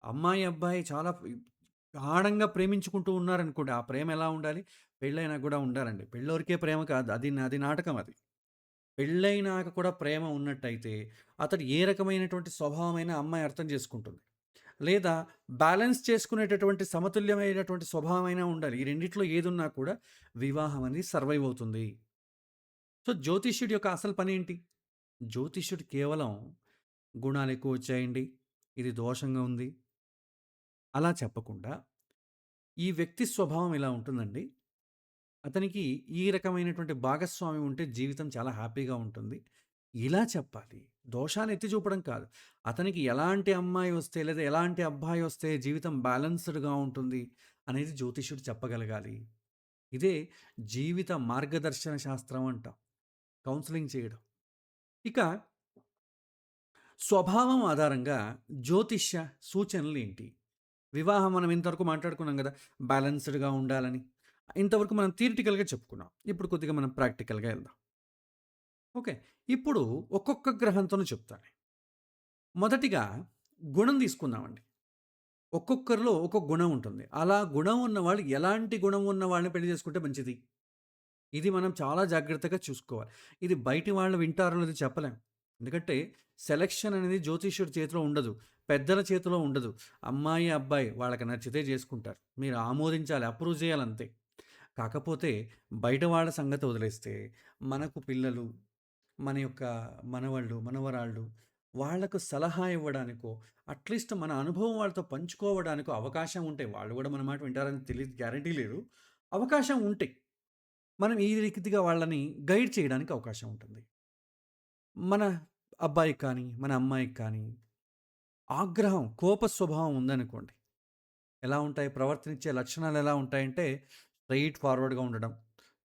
అమ్మాయి, అబ్బాయి చాలా గాఢంగా ప్రేమించుకుంటూ ఉన్నారనుకోండి. ఆ ప్రేమ ఎలా ఉండాలి? పెళ్ళైనాక గూడా ఉండాలండి. పెళ్ళోరికే ప్రేమ కాదు. అది నాటకం అది. పెళ్ళైనాక కూడా ప్రేమ ఉన్నట్టయితే, అతడు ఏ రకమైనటువంటి స్వభావమైనా అమ్మాయి అర్థం చేసుకుంటుంది. లేదా బ్యాలెన్స్ చేసుకునేటటువంటి సమతుల్యమైనటువంటి స్వభావమైనా ఉండాలి. ఈ రెండిట్లో ఏదున్నా కూడా వివాహం అనేది సర్వైవ్ అవుతుంది. సో, జ్యోతిష్యుడి యొక్క అసలు పనేంటి? జ్యోతిష్యుడు కేవలం గుణాలెక్కువొచ్చాయండి, ఇది దోషంగా ఉంది, అలా చెప్పకుండా, ఈ వ్యక్తి స్వభావం ఇలా ఉంటుందండి. అతనికి ఈ రకమైనటువంటి భాగస్వామి ఉంటే జీవితం చాలా హ్యాపీగా ఉంటుంది. ఇలా చెప్పాలి. దోషాలు ఎత్తి చూపడం కాదు. అతనికి ఎలాంటి అమ్మాయి వస్తే లేదా ఎలాంటి అబ్బాయి వస్తే జీవితం బ్యాలెన్స్‌డ్‌గా ఉంటుంది అనేది జ్యోతిష్యుడు చెప్పగలగాలి. ఇదే జీవిత మార్గదర్శన శాస్త్రం అంటాం. కౌన్సెలింగ్ చేయడం. ఇక స్వభావం ఆధారంగా జ్యోతిష్య సూచనలేంటి? వివాహం మనం ఇంతవరకు మాట్లాడుకున్నాం గదా! బ్యాలెన్స్‌డ్‌గా ఉండాలని. ఇంతవరకు మనం థియరిటికల్‌గా చెప్పుకున్నాం. ఇప్పుడు కొద్దిగా మనం ప్రాక్టికల్‌గా ఎళ్దాం. ఓకే. ఇప్పుడు ఒక్కొక్క గ్రహంతోను చెప్తాను. మొదటిగా గుణం తీసుకుందామండి. ఒక్కొక్కరిలో ఒక్కొక్క గుణం ఉంటుంది. అలా గుణం ఉన్నవాళ్ళు ఎలాంటి గుణం ఉన్న వాళ్ళని పెళ్లి చేసుకుంటే మంచిది? ఇది మనం చాలా జాగ్రత్తగా చూసుకోవాలి. ఇది బయటి వాళ్ళు వింటారో లేదో చెప్పలేం. ఎందుకంటే సెలక్షన్ అనేది జ్యోతిష్యుడి చేతిలో ఉండదు. పెద్దల చేతిలో ఉండదు. అమ్మాయి, అబ్బాయి వాళ్ళకి నచ్చితే చేసుకుంటారు. మీరు ఆమోదించాలి, అప్రూవ్ చేయాలంతే. కాకపోతే బయట వాళ్ళ సంగతి వదిలేస్తే మనకు పిల్లలు, మన యొక్క మనవళ్ళు, మనవరాళ్ళు వాళ్ళకు సలహా ఇవ్వడానికో, అట్‌లీస్ట్ మన అనుభవం వాళ్ళతో పంచుకోవడానికో అవకాశం ఉంటే, వాళ్ళు గూడా మన మాట వింటారని గ్యారంటీ లేదు. అవకాశం ఉంటే, మనం ఈ రీతిగా వాళ్ళని గైడ్ చేయడానికి అవకాశం ఉంటుంది. మన అబ్బాయికి కానీ, మన అమ్మాయికి కానీ ఆగ్రహం, కోప స్వభావం ఉందనుకోండి. ఎలా ఉంటాయి? ప్రవర్తించే లక్షణాలు ఎలా ఉంటాయంటే, స్ట్రెయిట్ ఫార్వర్డ్‌గా ఉండడం,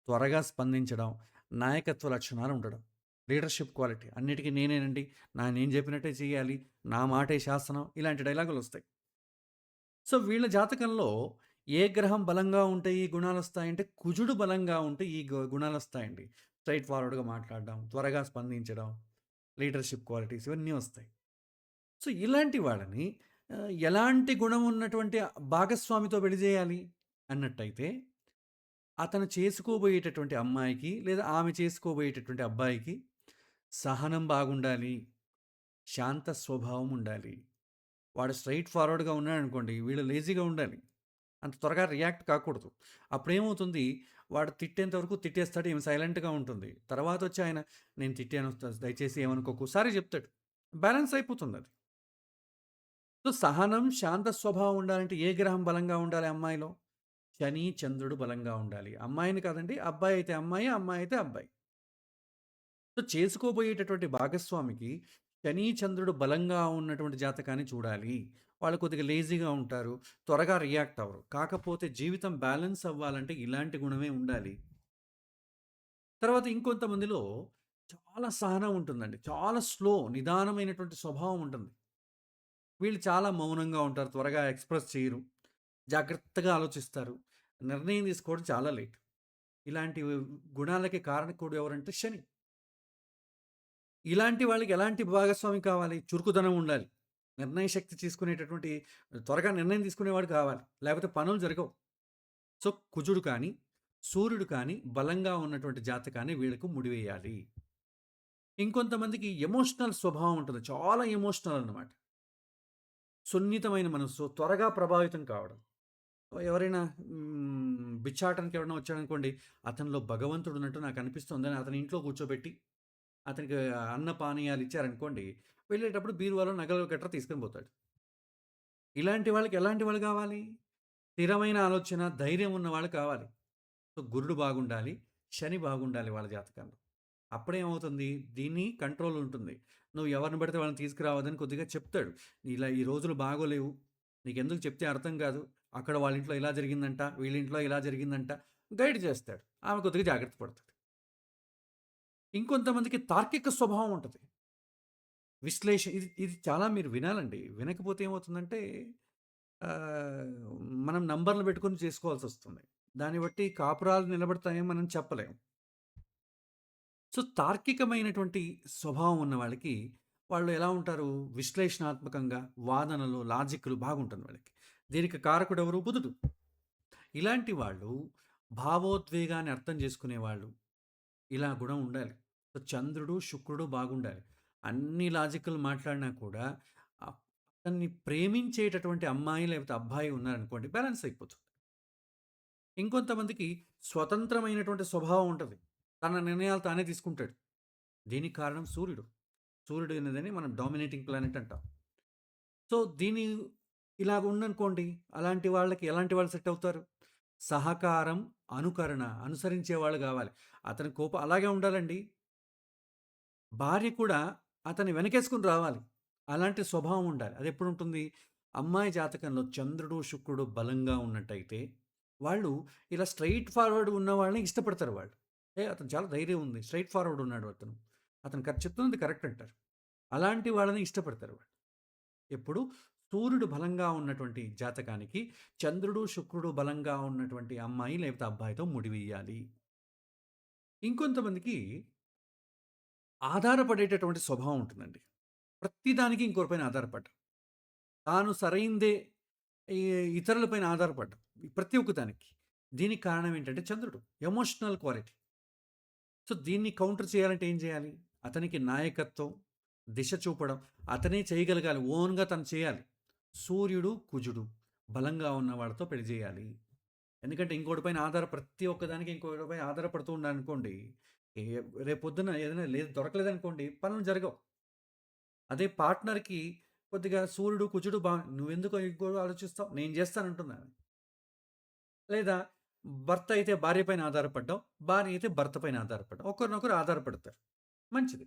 త్వరగా స్పందించడం, నాయకత్వ లక్షణాలు ఉండడం. Leadership quality. అన్నిటికి నేనేనండి, నేను చెప్పినట్టే చేయాలి, నా మాటే శాసనం ఇలాంటి డైలాగులొస్తాయి. సో, వీళ్ళ జాతకంలో ఏ గ్రహం బలంగా ఉంటే ఈ గుణాలొస్తాయంటే, కుజుడు బలంగా ఉంటే ఈ గుణాలొస్తాయండి. స్ట్రెయిట్ ఫార్వర్డ్‌గా మాట్లాడడం, త్వరగా స్పందించడం, లీడర్‌షిప్ క్వాలిటీస్ ఇవన్నీ వస్తాయి. సో, ఇలాంటి వాళ్ళని ఎలాంటి గుణం ఉన్నటువంటి భాగస్వామితో పెళ్లి చేయాలి అన్నట్టయితే, అతను చేసుకోబోయేటటువంటి అమ్మాయికి లేదా ఆమె చేసుకోబోయేటటువంటి అబ్బాయికి సహనం బాగుండాలి, శాంత స్వభావం ఉండాలి. వాడు స్ట్రెయిట్ ఫార్వర్డ్‌గా ఉన్నాడనుకోండి, వీళ్ళు లేజీగా ఉండాలి. అంత త్వరగా రియాక్ట్ కాకూడదు. అప్పుడేమవుతుంది, వాడు తిట్టేంత వరకు తిట్టేస్తాడు, ఈమె సైలెంట్‌గా ఉంటుంది. తర్వాతొచ్చి ఆయన నేను తిట్టాను దయచేసి ఏమనుకోకు సారీ చెప్తాడు. బ్యాలెన్స్ అయిపోతుందది. సో, సహనం, శాంత స్వభావం ఉండాలంటే ఏ గ్రహం బలంగా ఉండాలి అమ్మాయిలో? శని, చంద్రుడు బలంగా ఉండాలి. అమ్మాయిని కాదండి. అబ్బాయి అయితే అమ్మాయి, అమ్మాయి అయితే అబ్బాయి. సో, చేసుకోబోయేటటువంటి భాగస్వామికి శని, చంద్రుడు బలంగా ఉన్నటువంటి జాతకాన్ని చూడాలి. వాళ్ళు కొద్దిగా లేజీగా ఉంటారు. త్వరగా రియాక్ట్ అవ్వరు. కాకపోతే జీవితం బ్యాలెన్స్ అవ్వాలంటే ఇలాంటి గుణమే ఉండాలి. తర్వాత ఇంకొంతమందిలో చాలా సహనం ఉంటుందండి. చాలా నిదానమైనటువంటి స్వభావం ఉంటుంది. వీళ్ళు చాలా మౌనంగా ఉంటారు. త్వరగా ఎక్స్‌ప్రెస్ చేయరు. జాగ్రత్తగా ఆలోచిస్తారు. నిర్ణయం తీసుకోవడం చాలా లేట్. ఇలాంటి గుణాలకి కారణకుడు ఎవరంటే శని. ఇలాంటి వాళ్ళకి ఎలాంటి భాగస్వామి కావాలి? చురుకుదనం ఉండాలి. నిర్ణయ శక్తి తీసుకునేటటువంటి త్వరగా నిర్ణయం తీసుకునేవాడు కావాలి. లేకపోతే పనులు జరగవు. సో, కుజుడు కానీ, సూర్యుడు కానీ బలంగా ఉన్నటువంటి జాతకాన్ని వీళ్ళకు ముడివేయాలి. ఇంకొంతమందికి ఎమోషనల్ స్వభావం ఉంటుంది. చాలా ఎమోషనల్ అన్నమాట. సున్నితమైన మనస్సు, త్వరగా ప్రభావితం కావడం. ఎవరైనా బిచ్చాటనకి ఎవరైనా వచ్చాడనుకోండి, అతనిలో భగవంతుడున్నట్టు నాకనిపిస్తోందని అతని ఇంట్లో కూర్చోబెట్టి అతనికి అన్న పానీయాలు ఇచ్చారనుకోండి, వెళ్ళేటప్పుడు బీరువాలో నగలు గట్రా తీసుకొని పోతాడు. ఇలాంటి వాళ్ళకి ఎలాంటి వాళ్ళు కావాలి? స్థిరమైన ఆలోచన, ధైర్యం ఉన్నవాళ్ళు కావాలి. సో, గురుడు బాగుండాలి, శని బాగుండాలి వాళ్ళ జాతకంలో. అప్పుడేమవుతుంది, దీన్ని కంట్రోల్ ఉంటుంది. నువ్వు ఎవరిని పడితే వాళ్ళని తీసుకురావద్దని కొద్దిగా చెప్తాడు. ఇలా ఈ రోజులు బాగోలేవు. నీకెందుకు చెప్తే అర్థం కాదు. అక్కడ వాళ్ళ ఇంట్లో ఇలా జరిగిందంట, వీళ్ళ ఇంట్లో ఇలా జరిగిందంట. గైడ్ చేస్తాడు. ఆమె కొద్దిగా జాగ్రత్త పడతది. ఇంకొంతమందికి తార్కిక స్వభావం ఉంటది. ఇది ఇది చాలా మీరు వినాలండి. వినకపోతే ఏమవుతుందంటే ఆహ్, మనం నంబర్‌లు పెట్టుకొని చేసుకోవాల్సొస్తుంది. దాన్ని బట్టి కాపురాలు నిలబడతాయేమో మనం చెప్పలేం. సో, తార్కికమైనటువంటి స్వభావం ఉన్న వాళ్ళకి, వాళ్ళు ఎలా ఉంటారు? విశ్లేషణాత్మకంగా, వాదనలు, లాజిక్‌లు బాగుంటుంది వాళ్ళకి. దీనికి కారకుడెవరు? బుధుడు. ఇలాంటి వాళ్ళు భావోద్వేగాన్ని అర్థం చేసుకునేవాళ్ళు. ఇలా గుణం ఉండాలి. సో, చంద్రుడు, శుక్రుడు బాగుండాలి. అన్ని లాజిక్‌లు మాట్లాడినా కూడా అ అతన్ని ప్రేమించేటటువంటి అమ్మాయి లేకపోతే అబ్బాయి ఉన్నారనుకోండి బ్యాలెన్స్ అయిపోతుంది. ఇంకొంతమందికి స్వతంత్రమైనటువంటి స్వభావం ఉంటది. తన నిర్ణయాలు తానే తీసుకుంటాడు. దీనికి కారణం సూర్యుడు. సూర్యుడు అనేదని మనం డామినేటింగ్ ప్లానెట్ అంటాం. సో, ఇలాగ ఉందనుకోండి, అలాంటి వాళ్ళకి ఎలాంటి వాళ్ళు సెట్ అవుతారు? సహకారం, అనుకరణ, అనుసరించేవాళ్ళు గావాలి. అతని కోపం అలాగే ఉండాలండి. భార్య కూడా అతన్ని వెనకేసుకొని రావాలి. అలాంటి స్వభావం ఉండాలి. అదెప్పుడుంటుంది? అమ్మాయి జాతకంలో చంద్రుడు, శుక్రుడు బలంగా ఉన్నట్టయితే, వాళ్ళు ఇలా స్ట్రెయిట్ ఫార్వర్డ్ ఉన్న వాళ్ళని ఇష్టపడతారు వాళ్ళు. అతను చాలా ధైర్యం ఉంది. స్ట్రెయిట్ ఫార్వర్డ్ ఉన్నాడు అతను. అతను చెప్తున్నది కరెక్ట్ అంటారు. అలాంటి వాళ్ళని ఇష్టపడతారు వాళ్ళు. ఎప్పుడు సూర్యుడు బలంగా ఉన్నటువంటి జాతకానికి చంద్రుడు, శుక్రుడు బలంగా ఉన్నటువంటి అమ్మాయి లేకపోతే అబ్బాయితో ముడివేయాలి. ఇంకొంతమందికి ఆధారపడేటటువంటి స్వభావం ఉంటుందండి. ప్రతిదానికి ఇంకొకరి పైన ఆధారపడ్డం. తాను సరైందే ఈ ఇతరుల పైన ఆధారపడ్డం. ప్రతి ఒక్క దానికి. దీనికి కారణం ఏంటంటే చంద్రుడు. Emotional quality. సో, దీన్ని కౌంటర్ చేయాలంటే ఏం చేయాలి? అతనికి నాయకత్వం, దిశ చూపడం, అతనే చేయగలగాలి. ఓన్‌గా తను చేయాలి. సూర్యుడు, కుజుడు బలంగా ఉన్న వాళ్ళతో పెళ్లి చేయాలి. ఎందుకంటే ఇంకోడి పైన ప్రతి ఒక్కదానికి ఇంకోడి పైన ఆధారపడుతూ ఉన్నారనుకోండి, ఏ రేపొద్దున ఏదైనా లేదు దొరకలేదనుకోండి పనులు జరగవు. అదే పార్ట్నర్‌కి కొద్దిగా సూర్యుడు, కుజుడు నువ్వెందుకు ఇంకోటి ఆలోచిస్తావు? నేను చేస్తానంటుందామె. లేదా భర్త అయితే భార్య పైన ఆధారపడ్డం, భార్య అయితే భర్త పైన ఆధారపడ్డం. ఒకరినొకరు ఆధారపడతారు. మంచిది.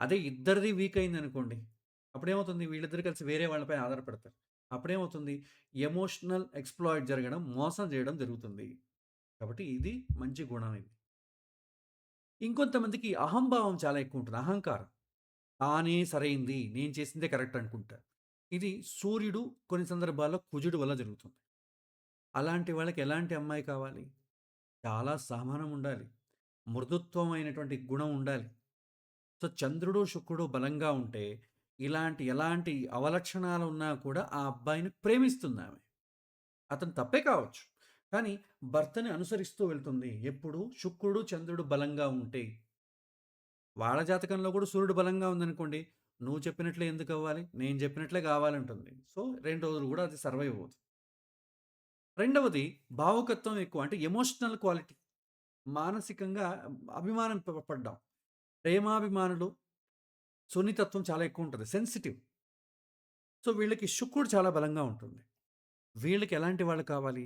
అదే ఇద్దరిది వీక్ అయిందనుకోండి, అప్పుడేమవుతుంది? వీళ్ళిద్దరూ కలిసి వేరే వాళ్ళపై ఆధారపడతారు. అప్పుడేమవుతుంది? ఎమోషనల్ ఎక్స్‌ప్లాయిట్ జరగడం, మోసం చేయడం జరుగుతుంది. కాబట్టి ఇది మంచి గుణం ఇది. ఇంకొంతమందికి అహంభావం చాలా ఎక్కువుంటది. అహంకారం. తానే సరైంది, నేను చేసిందే కరెక్ట్ అనుకుంటారు. ఇది సూర్యుడు కొన్ని సందర్భాల్లో కుజుడు వల్ల జరుగుతుంది. అలాంటి వాళ్ళకి ఎలాంటి అమ్మాయి కావాలి? చాలా సహనం ఉండాలి. మృదుత్వమైనటువంటి గుణం ఉండాలి. సో, చంద్రుడు, శుక్రుడు బలంగా ఉంటే, ఎలాంటి అవలక్షణాలున్నా కూడా ఆ అబ్బాయిని ప్రేమిస్తుందామె. అతను తప్పే కావచ్చు. కానీ భర్తని అనుసరిస్తూ వెళ్తుంది. ఎప్పుడు శుక్రుడు, చంద్రుడు బలంగా ఉంటే. వాళ్ళ జాతకంలో కూడా సూర్యుడు బలంగా ఉందనుకోండి, నువ్వు చెప్పినట్లే ఎందుకవ్వాలి? నేను చెప్పినట్లే కావాలంటుంది. సో, 2 రోజులు కూడా అది సర్వైవ్ అవ్వదు. రెండవది భావుకత్వం ఎక్కువ. అంటే ఎమోషనల్ క్వాలిటీ. మానసికంగా అభిమానం పడ్డాం. ప్రేమాభిమానులు, సున్నితత్వం చాలా ఎక్కువుంటది. సెన్సిటివ్. సో, వీళ్ళకి శుక్రుడు చాలా బలంగా ఉంటుంది. వీళ్ళకి ఎలాంటి వాళ్ళు కావాలి?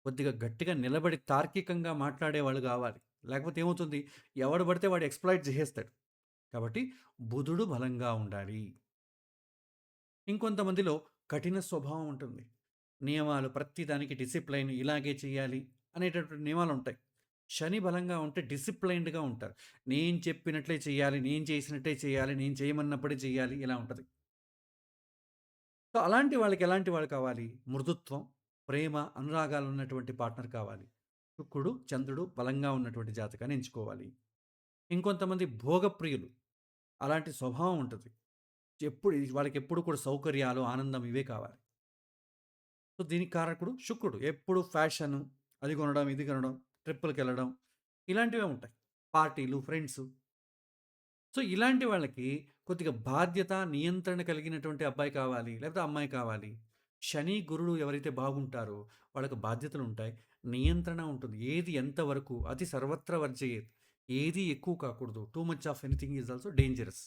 కొద్దిగా గట్టిగా నిలబడి తార్కికంగా మాట్లాడేవాళ్ళు గావాలి. లేకపోతే ఏమవుతుంది? ఎవడు పడితే వాడు ఎక్స్‌ప్లాయిట్ జేసేస్తాడు. కాబట్టి బుధుడు బలంగా ఉండాలి. ఇంకొంతమందిలో కఠిన స్వభావం ఉంటుంది. నియమాలు ప్రతి దానికి డిసిప్లైన్ ఇలాగే చేయాలి అనేటటువంటి నియమాలుంటాయి. శని బలంగా ఉంటే డిసిప్లైన్డ్‌గా ఉంటారు. నేను చెప్పినట్లే చేయాలి, నేను చేసినట్టే చేయాలి, నేను చేయమన్నప్పుడే చేయాలి ఇలా ఉంటది. సో, అలాంటి వాళ్ళకి ఎలాంటి వాళ్ళు కావాలి? మృదుత్వం, ప్రేమ, అనురాగాలున్నటువంటి పార్ట్నర్ కావాలి. శుక్రుడు, చంద్రుడు బలంగా ఉన్నటువంటి జాతకాన్ని ఎంచుకోవాలి. ఇంకొంతమంది భోగప్రియులు. అలాంటి స్వభావం ఉంటది. వాళ్ళకెప్పుడు కూడా సౌకర్యాలు, ఆనందం ఇవే కావాలి. సో, దీనికి కారకుడు శుక్రుడు. ఎప్పుడు ఫ్యాషను, అది కొనడం, ఇది కొనడం, ట్రిప్పులకెళ్ళడం ఇలాంటివే ఉంటాయి. పార్టీలు, ఫ్రెండ్సు. సో, ఇలాంటి వాళ్ళకి కొద్దిగా బాధ్యత, నియంత్రణ కలిగినటువంటి అబ్బాయి కావాలి. లేకపోతే అమ్మాయి కావాలి. శని, గురుడు ఎవరైతే బాగుంటారో వాళ్ళకి బాధ్యతలుంటాయి. నియంత్రణ ఉంటుంది. ఏది ఎంత వరకు అతి సర్వత్ర వర్జయేత్. ఏది ఎక్కువ కాకూడదు. Too much of anything is also dangerous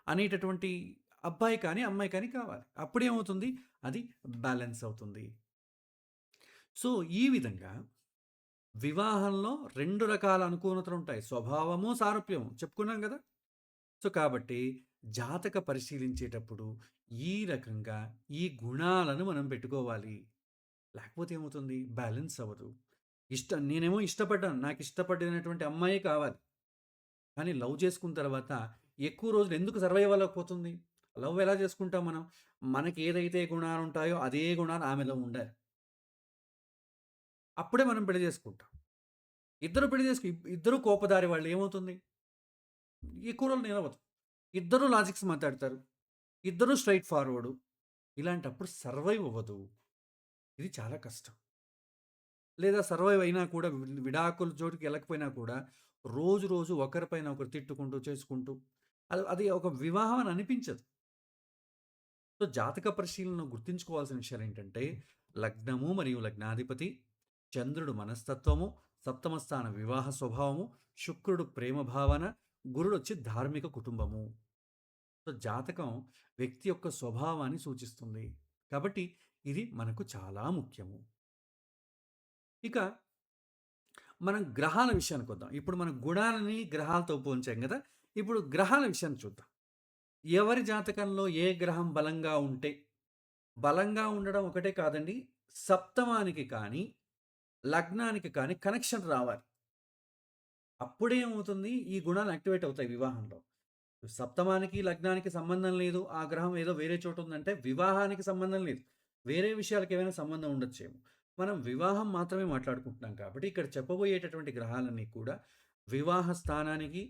అనేటటువంటి అబ్బాయి కానీ, అమ్మాయి కానీ కావాలి. అప్పుడేమవుతుంది? అది బ్యాలెన్స్ అవుతుంది. సో, ఈ విధంగా వివాహంలో 2 రకాల అనుకూలతలుంటాయి. స్వభావము, సారూప్యము చెప్పుకున్నాం గదా! సో, కాబట్టి జాతక పరిశీలించేటప్పుడు ఈ రకంగా ఈ గుణాలను మనం పెట్టుకోవాలి. లేకపోతే ఏమవుతుంది? బ్యాలెన్స్ అవ్వదు. నేనేమో ఇష్టపడ్డాను. నాకిష్టపడినటువంటి అమ్మాయే కావాలి. కానీ లవ్ చేసుకున్న తర్వాత ఎక్కువ రోజులు ఎందుకు సర్వైవ్ అవ్వలేకపోతుంది? లవ్ ఎలా చేసుకుంటాం మనం? మనకేదైతే గుణాలుంటాయో అదే గుణాలు ఆమెలో ఉండాలి. అప్పుడే మనం పెళ్లి చేసుకుంటాం. ఇద్దరు పెళ్లి చేసుకు ఇద్దరు కోపదారి వాళ్ళు ఏమవుతుంది? ఎక్కువ రోజులు నిలవదు. ఇద్దరు లాజిక్స్ మాట్లాడతారు. ఇద్దరు స్ట్రెయిట్ ఫార్వర్డు. ఇలాంటప్పుడు సర్వైవ్ అవ్వదు. ఇది చాలా కష్టం. లేదా సర్వైవ్ అయినా కూడా విడాకుల జోలికి వెళ్ళకపోయినా కూడా రోజు రోజు ఒకరిపైన ఒకరు తిట్టుకుంటూ, చేసుకుంటూ అది అది ఒక వివాహం అని అనిపించదు. సో, జాతక పరిశీలనలో గుర్తుంచుకోవాల్సిన విషయాలేంటంటే, లగ్నము మరియు లగ్నాధిపతి, చంద్రుడు మనస్తత్వము, సప్తమ స్థాన వివాహ స్వభావము, శుక్రుడు ప్రేమ భావన, గురుడొచ్చి ధార్మిక కుటుంబము. సో, జాతకం వ్యక్తి యొక్క స్వభావాన్ని సూచిస్తుంది. కాబట్టి ఇది మనకు చాలా ముఖ్యము. ఇక మనం గ్రహాల విషయానికొద్దాం. ఇప్పుడు మనం గుణాలని గ్రహాలతో పోల్చాం గదా! ఇప్పుడు గ్రహాల విషయాన్ని చూద్దాం. ఎవరి జాతకంలో ఏ గ్రహం బలంగా ఉంటే బలంగా ఉండడం ఒకటే కాదండి. సప్తమానికి కానీ, లగ్నానికి కానీ కనెక్షన్ రావాలి. అప్పుడేమవుతుంది ఈ గుణాలు యాక్టివేట్ అవుతాయి వివాహంలో. సప్తమానికి, లగ్నానికి సంబంధం లేదు. ఆ గ్రహం ఏదో వేరే చోట ఉందంటే వివాహానికి సంబంధం లేదు. వేరే విషయాలకి ఏమైనా సంబంధం ఉండొచ్చేమో. మనం వివాహం మాత్రమే మాట్లాడుకుంటున్నాం కాబట్టి ఇక్కడ చెప్పబోయేటటువంటి గ్రహాలన్నీ కూడా వివాహ స్థానానికి,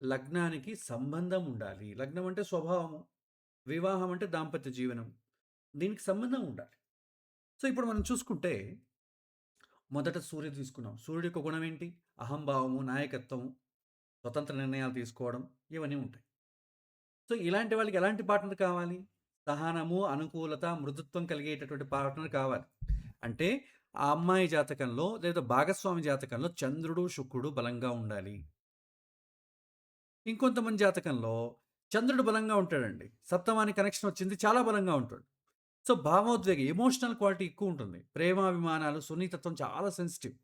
లగ్నానికి సంబంధం ఉండాలి. లగ్నం అంటే స్వభావము. వివాహం అంటే దాంపత్య జీవనం. దీనికి సంబంధం ఉండాలి. సో, ఇప్పుడు మనం చూసుకుంటే మొదట సూర్యుడు తీసుకున్నాం. సూర్యుడి యొక్క గుణం ఏంటి? అహంభావము, నాయకత్వము, స్వతంత్ర నిర్ణయాలు తీసుకోవడం ఇవన్నీ ఉంటాయి. సో, ఇలాంటి వాళ్ళకి ఎలాంటి పార్ట్నర్ కావాలి? సహనము, అనుకూలత, మృదుత్వం కలిగేటటువంటి పార్ట్నర్ కావాలి. అంటే ఆ అమ్మాయి జాతకంలో లేదా భాగస్వామి జాతకంలో చంద్రుడు, శుక్రుడు బలంగా ఉండాలి. ఇంకొంతమంది జాతకంలో చంద్రుడు బలంగా ఉంటాడండి. సప్తమానికి కనెక్షన్ వచ్చింది చాలా బలంగా ఉంటాడు. సో, భావోద్వేగం ఎమోషనల్ క్వాలిటీ ఎక్కువ ఉంటుంది. ప్రేమాభిమానాలు, సున్నితత్వం చాలా సెన్సిటివ్.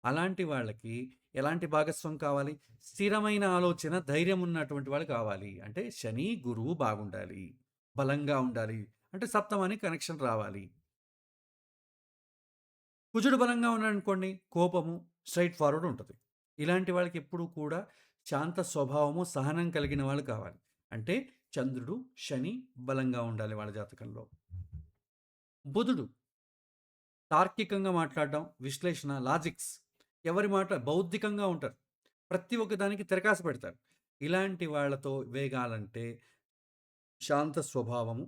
అలాంటి వాళ్ళకి ఎలాంటి భాగస్వామి కావాలి? స్థిరమైన ఆలోచన, ధైర్యం ఉన్నటువంటి వాళ్ళు కావాలి. అంటే శని, గురువు బాగుండాలి. బలంగా ఉండాలి. అంటే సప్తమానికి కనెక్షన్ రావాలి. కుజుడు బలంగా ఉన్నాడనుకోండి, కోపము, స్ట్రెయిట్ ఫార్వర్డ్ ఉంటది. ఇలాంటి వాళ్ళకి ఎప్పుడూ కూడా శాంత స్వభావము, సహనం కలిగిన వాళ్ళు కావాలి. అంటే చంద్రుడు, శని బలంగా ఉండాలి వాళ్ళ జాతకంలో. బుధుడు తార్కికంగా మాట్లాడడం, విశ్లేషణ, లాజిక్స్ ఎవరి మాట బౌద్ధికంగా ఉంటారు. ప్రతి ఒక్క దానికి తిరకాసు పెడతారు. ఇలాంటి వాళ్ళతో వేగాలంటే శాంత స్వభావము,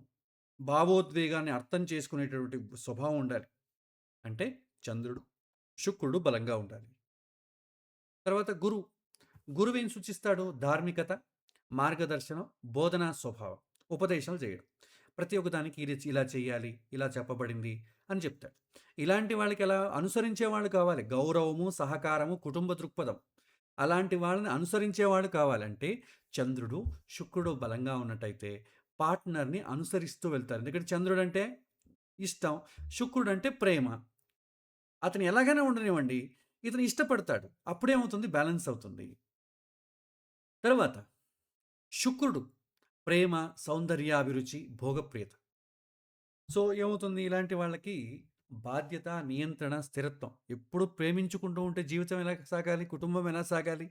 భావోద్వేగాన్ని అర్థం చేసుకునేటటువంటి స్వభావం ఉండాలి. అంటే చంద్రుడు, శుక్రుడు బలంగా ఉండాలి. తర్వాత గురువేం సూచిస్తాడు? ధార్మికత, మార్గదర్శనం, బోధనా స్వభావం, ఉపదేశాలు చేయడం. ప్రతి ఒక్క దానికి ఇది ఇలా చేయాలి, ఇలా చెప్పబడింది అని చెప్తాడు. ఇలాంటి వాళ్ళకి ఎలా అనుసరించే వాళ్ళు కావాలి. గౌరవము, సహకారము, కుటుంబ దృక్పథం. అలాంటి వాళ్ళని అనుసరించేవాడు కావాలంటే చంద్రుడు, శుక్రుడు బలంగా ఉన్నట్టయితే పార్ట్నర్‌ని అనుసరిస్తూ వెళ్తారు. ఎందుకంటే చంద్రుడంటే ఇష్టం, శుక్రుడంటే ప్రేమ. అతను ఎలాగైనా ఉండనివ్వండి, ఇతను ఇష్టపడతాడు. అప్పుడేమవుతుంది బ్యాలెన్స్ అవుతుంది. తర్వాత శుక్రుడు ప్రేమ, సౌందర్యాభిరుచి, భోగప్రియత. సో, ఏమవుతుంది ఇలాంటి వాళ్ళకి బాధ్యత, నియంత్రణ, స్థిరత్వం. ఎప్పుడు ప్రేమించుకుంటూ ఉంటే జీవితం ఎలా సాగాలి? కుటుంబం ఎలా సాగాలి?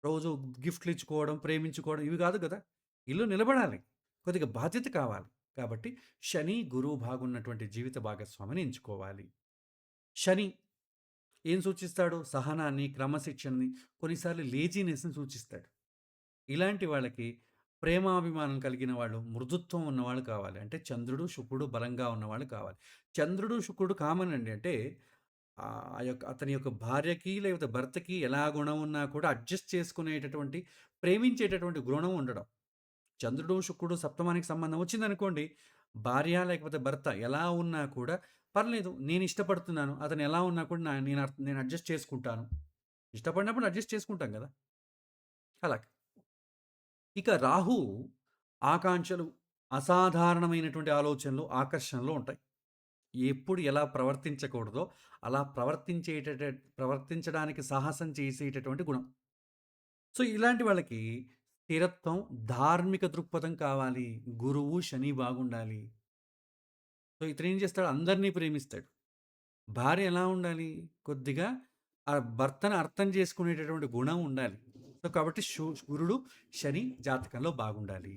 రోజు గిఫ్ట్‌లు ఇచ్చుకోవడం, ప్రేమించుకోవడం ఇవి కాదు కదా! ఇల్లు నిలబడాలి. కొద్దిగా బాధ్యత కావాలి. కాబట్టి శని, గురువు బాగున్నటువంటి జీవిత భాగస్వామిని ఎంచుకోవాలి. శని ఏం సూచిస్తాడు? సహనాన్ని, క్రమశిక్షణని, కొన్నిసార్లు లేజీనెస్‌ని సూచిస్తాడు. ఇలాంటి వాళ్ళకి ప్రేమాభిమానం కలిగిన వాళ్ళు, మృదుత్వం ఉన్నవాళ్ళు కావాలి. అంటే చంద్రుడు, శుక్రుడు బలంగా ఉన్నవాళ్ళు కావాలి. చంద్రుడు, శుక్రుడు కామన్ అండి. అంటే అతని యొక్క భార్యకి లేకపోతే భర్తకి ఎలా గుణం ఉన్నా కూడా అడ్జస్ట్ చేసుకునేటటువంటి, ప్రేమించేటటువంటి గుణం ఉండడం. చంద్రుడు, శుక్రుడు సప్తమానికి సంబంధం వచ్చిందనుకోండి, భార్య లేకపోతే భర్త ఎలా ఉన్నా కూడా పర్లేదు నేను ఇష్టపడుతున్నాను. అతను ఎలా ఉన్నా కూడా నేను అడ్జస్ట్ చేసుకుంటాను. ఇష్టపడినప్పుడు అడ్జస్ట్ చేసుకుంటాం గదా! అలాగ. ఇక రాహు ఆకాంక్షలు, అసాధారణమైనటువంటి ఆలోచనలు, ఆకర్షణలు ఉంటాయి. ఎప్పుడు ఎలా ప్రవర్తించకూడదో అలా ప్రవర్తించడానికి సాహసం చేసేటటువంటి గుణం. సో, ఇలాంటి వాళ్ళకి స్థిరత్వం, ధార్మిక దృక్పథం కావాలి. గురువు, శని బాగుండాలి. సో, ఇతనేం చేస్తాడు అందరిని ప్రేమిస్తాడు. భార్య ఎలా ఉండాలి? కొద్దిగా ఆ భర్తను అర్థం చేసుకునేటటువంటి గుణం ఉండాలి. సో, కాబట్టి గురుడు, శని జాతకంలో బాగుండాలి.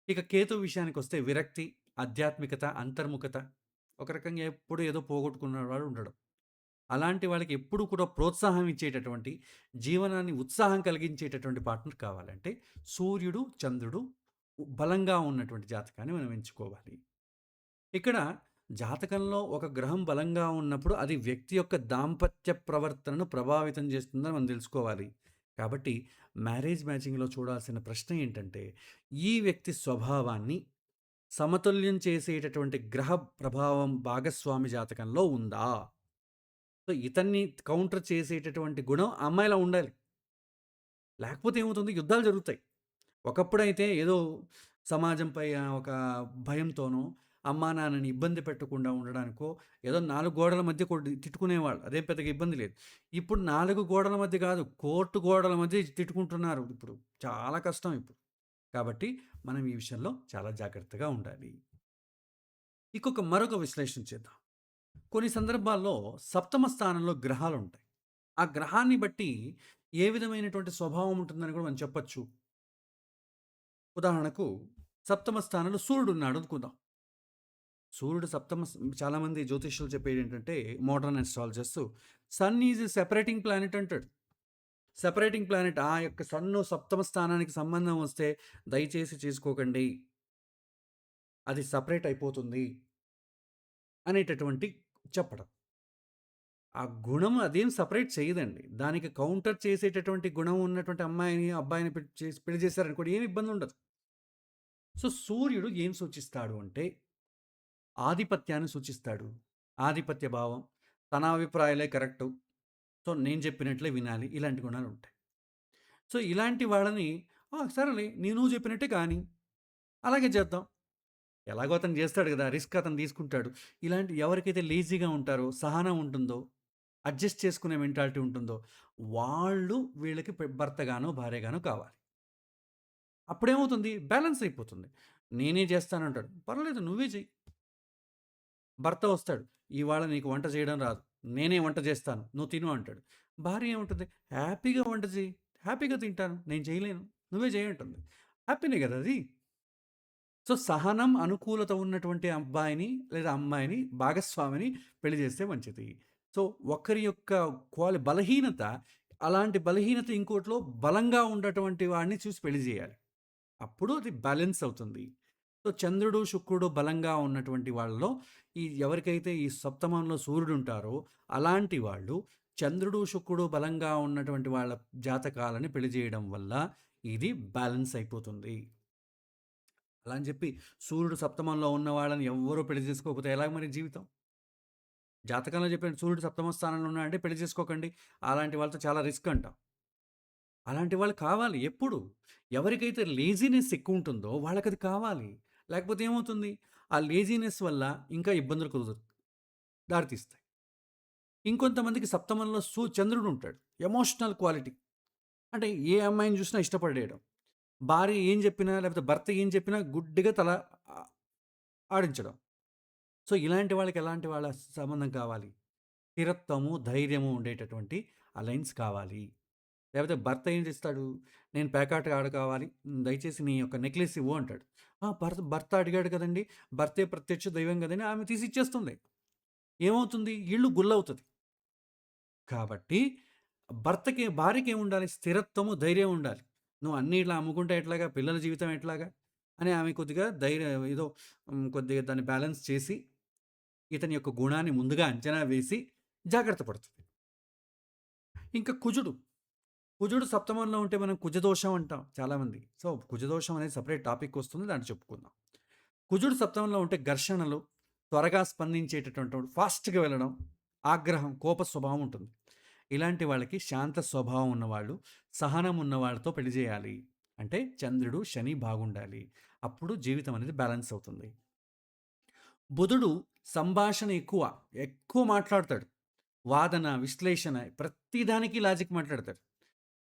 ఇక కేతు విషయానికొస్తే విరక్తి, ఆధ్యాత్మికత, అంతర్ముఖత. ఒక రకంగా ఎప్పుడు ఏదో పోగొట్టుకున్నవాడు ఉండడం. అలాంటి వాళ్ళకి ఎప్పుడు కూడా ప్రోత్సాహం ఇచ్చేటటువంటి, జీవనాన్ని ఉత్సాహం కలిగించేటటువంటి పార్ట్నర్ కావాలంటే సూర్యుడు, చంద్రుడు బలంగా ఉన్నటువంటి జాతకాన్ని మనం ఎంచుకోవాలి. ఇక్కడ జాతకంలో ఒక గ్రహం బలంగా ఉన్నప్పుడు అది వ్యక్తి యొక్క దాంపత్య ప్రవర్తనను ప్రభావితం చేస్తుందని మనం తెలుసుకోవాలి. కాబట్టి మ్యారేజ్ మ్యాచింగ్‌లో చూడాల్సిన ప్రశ్న ఏంటంటే, ఈ వ్యక్తి స్వభావాన్ని సమతుల్యం చేసేటటువంటి గ్రహ ప్రభావం భాగస్వామి జాతకంలో ఉందా? సో, ఇతన్ని కౌంటర్ చేసేటటువంటి గుణం ఆ అమ్మాయిలో ఉండాలి. లేకపోతే ఏమవుతుంది యుద్ధాలు జరుగుతాయి. ఒకప్పుడైతే ఏదో సమాజంపై ఒక భయంతోనో, అమ్మా, నాన్నని ఇబ్బంది పెట్టకుండా ఉండడానికో, ఏదో 4 గోడల మధ్య తిట్టుకునేవాళ్ళు. అదేం పెద్దగా ఇబ్బంది లేదు. ఇప్పుడు 4 గోడల మధ్య కాదు, కోర్టు గోడల మధ్య తిట్టుకుంటున్నారు ఇప్పుడు. చాలా కష్టం ఇప్పుడు. కాబట్టి మనం ఈ విషయంలో చాలా జాగ్రత్తగా ఉండాలి. మరొక విశ్లేషణ చేద్దాం. కొన్ని సందర్భాల్లో సప్తమ స్థానంలో గ్రహాలుంటాయి. ఆ గ్రహాన్ని బట్టి ఏ విధమైనటువంటి స్వభావం ఉంటుందని కూడా మనం చెప్పొచ్చు. ఉదాహరణకు సప్తమ స్థానంలో సూర్యుడున్నాడు అనుకుందాం. సూర్యుడు చాలామంది జ్యోతిష్యులు చెప్పేదేంటంటే modern astrologers sun is a separating planet అంటాడు. సెపరేటింగ్ ప్లానెట్ ఆ యొక్క సన్ను సప్తమ స్థానానికి సంబంధం వస్తే దయచేసి చేసుకోకండి. అది సెపరేట్ అయిపోతుంది అనేటటువంటి చెప్పడం. ఆ గుణం అదేం సెపరేట్ చేయదండి. దానికి కౌంటర్ చేసేటటువంటి గుణం ఉన్నటువంటి అమ్మాయిని, అబ్బాయిని పెళ్లి చేశారనుకోండి ఏమి ఇబ్బంది ఉండదు. సో, సూర్యుడు ఏం సూచిస్తాడు అంటే ఆధిపత్యాన్ని సూచిస్తాడు. ఆధిపత్య భావం, తన అభిప్రాయాలే కరెక్టు. సో, నేను చెప్పినట్లే వినాలి. ఇలాంటి గుణాలుంటాయి. సో, ఇలాంటి వాళ్ళని సరేలే నువ్వు చెప్పినట్టే కాని. అలాగే చేద్దాం. ఎలాగో అతను చేస్తాడు గదా! రిస్క్ అతను తీసుకుంటాడు. ఇలాంటి ఎవరికైతే లేజీగా ఉంటారో, సహనం ఉంటుందో, అడ్జస్ట్ చేసుకునే మెంటాలిటీ ఉంటుందో, వాళ్ళు వీళ్ళకి భర్తగానో, భార్యగానో కావాలి. అప్పుడేమవుతుంది బ్యాలెన్స్ అయిపోతుంది. నేనే చేస్తానంటాడు. పర్లేదు నువ్వే చెయ్యి. భర్త వస్తాడు. ఇవాళ నీకు వంట చేయడం రాదు. నేనే వంట చేస్తాను. నువ్వు తిను అంటాడు. భార్య ఏముంటుంది? హ్యాపీగా వంట చెయ్యి. హ్యాపీగా తింటాను. నేను చేయలేను. నువ్వే చెయ్యి అంటుంది. హ్యాపీనే గదా అది. సో, సహనం, అనుకూలత ఉన్నటువంటి అబ్బాయిని లేదా అమ్మాయిని, భాగస్వామిని పెళ్లి చేస్తే మంచిది. సో, ఒకరి యొక్క బలహీనత అలాంటి బలహీనత ఇంకోటిలో బలంగా ఉన్నటువంటి వాడిని చూసి పెళ్లి చేయాలి. అప్పుడు అది బ్యాలెన్స్ అవుతుంది. సో, చంద్రుడు, శుక్రుడు బలంగా ఉన్నటువంటి వాళ్ళలో ఎవరికైతే ఈ సప్తమంలో సూర్యుడుంటారో అలాంటి వాళ్ళు చంద్రుడు, శుక్రుడు బలంగా ఉన్నటువంటి వాళ్ళ జాతకాలని పెళ్లి చేయడం వల్ల ఇది బ్యాలెన్స్ అయిపోతుంది. అలా అని చెప్పి సూర్యుడు సప్తమంలో ఉన్న వాళ్ళని ఎవ్వరూ పెళ్లి చేసుకోకపోతే ఎలాగ మరి జీవితం? జాతకంలో చెప్పిన సూర్యుడు సప్తమ స్థానంలో ఉన్నాడంటే పెళ్లి చేసుకోకండి. అలాంటి వాళ్ళతో చాలా రిస్క్ అంటాం. అలాంటి వాళ్ళు కావాలి ఎప్పుడు? ఎవరికైతే లేజీనెస్ ఎక్కువుంటుందో వాళ్ళకది కావాలి. లేకపోతే ఏమవుతుంది? ఆ లేజీనెస్ వల్ల ఇంకా ఇబ్బందులు దారితీస్తాయి. ఇంకొంతమందికి సప్తమంలో చంద్రుడుంటాడు. Emotional quality. అంటే ఏ అమ్మాయిని చూసినా ఇష్టపడేయడం. భార్య ఏం చెప్పినా లేకపోతే భర్త ఏం చెప్పినా గుడ్డిగా తల ఆహ్, ఆడించడం. సో, ఇలాంటి వాళ్ళకి ఎలాంటి వాళ్ళ సంబంధం కావాలి? స్థిరత్వము, ధైర్యము ఉండేటటువంటి అలయన్స్ కావాలి. లేకపోతే భర్త ఏం చేస్తాడు? నేను పేకాట ఆడ కావాలి. దయచేసి నీ యొక్క నెక్లెస్ ఇవ్వు అంటాడు. భర్త భర్త అడిగాడు కదండీ! భర్తే ప్రత్యక్ష దైవం కదని ఆమె తీసి ఇచ్చేస్తుంది. ఏమవుతుంది? ఇల్లు గుల్లవుతది. కాబట్టి భార్యకేముండాలి? స్థిరత్వము, ధైర్యం ఉండాలి. నువ్వు అన్నీ ఇట్లా అమ్ముకుంటే ఎట్లాగా? పిల్లల జీవితం ఎట్లాగా? అని ఆమె కొద్దిగా కొద్దిగా దాన్ని బ్యాలెన్స్ చేసి, ఇతని యొక్క గుణాన్ని ముందుగా అంచనా వేసి జాగ్రత్త పడుతుంది. ఇంకా కుజుడు. కుజుడు సప్తమంలో ఉంటే మనం కుజదోషం అంటాం చాలామంది. సో, కుజదోషం అనేది సెపరేట్ టాపిక్ వస్తుంది. దాన్ని చెప్పుకుందాం. కుజుడు సప్తమంలో ఉంటే ఘర్షణలు, త్వరగా స్పందించేటటువంటి ఫాస్ట్‌గా వెళ్ళడం, ఆగ్రహం, కోప స్వభావం ఉంటుంది. ఇలాంటి వాళ్ళకి శాంత స్వభావం ఉన్నవాళ్ళు, సహనం ఉన్న వాళ్ళతో పెళ్లి చేయాలి. అంటే చంద్రుడు, శని బాగుండాలి. అప్పుడు జీవితం అనేది బ్యాలెన్స్ అవుతుంది. బుధుడు సంభాషణ ఎక్కువ. ఎక్కువ మాట్లాడతాడు. వాదన, విశ్లేషణ ప్రతిదానికి లాజిక్ మాట్లాడతాడు.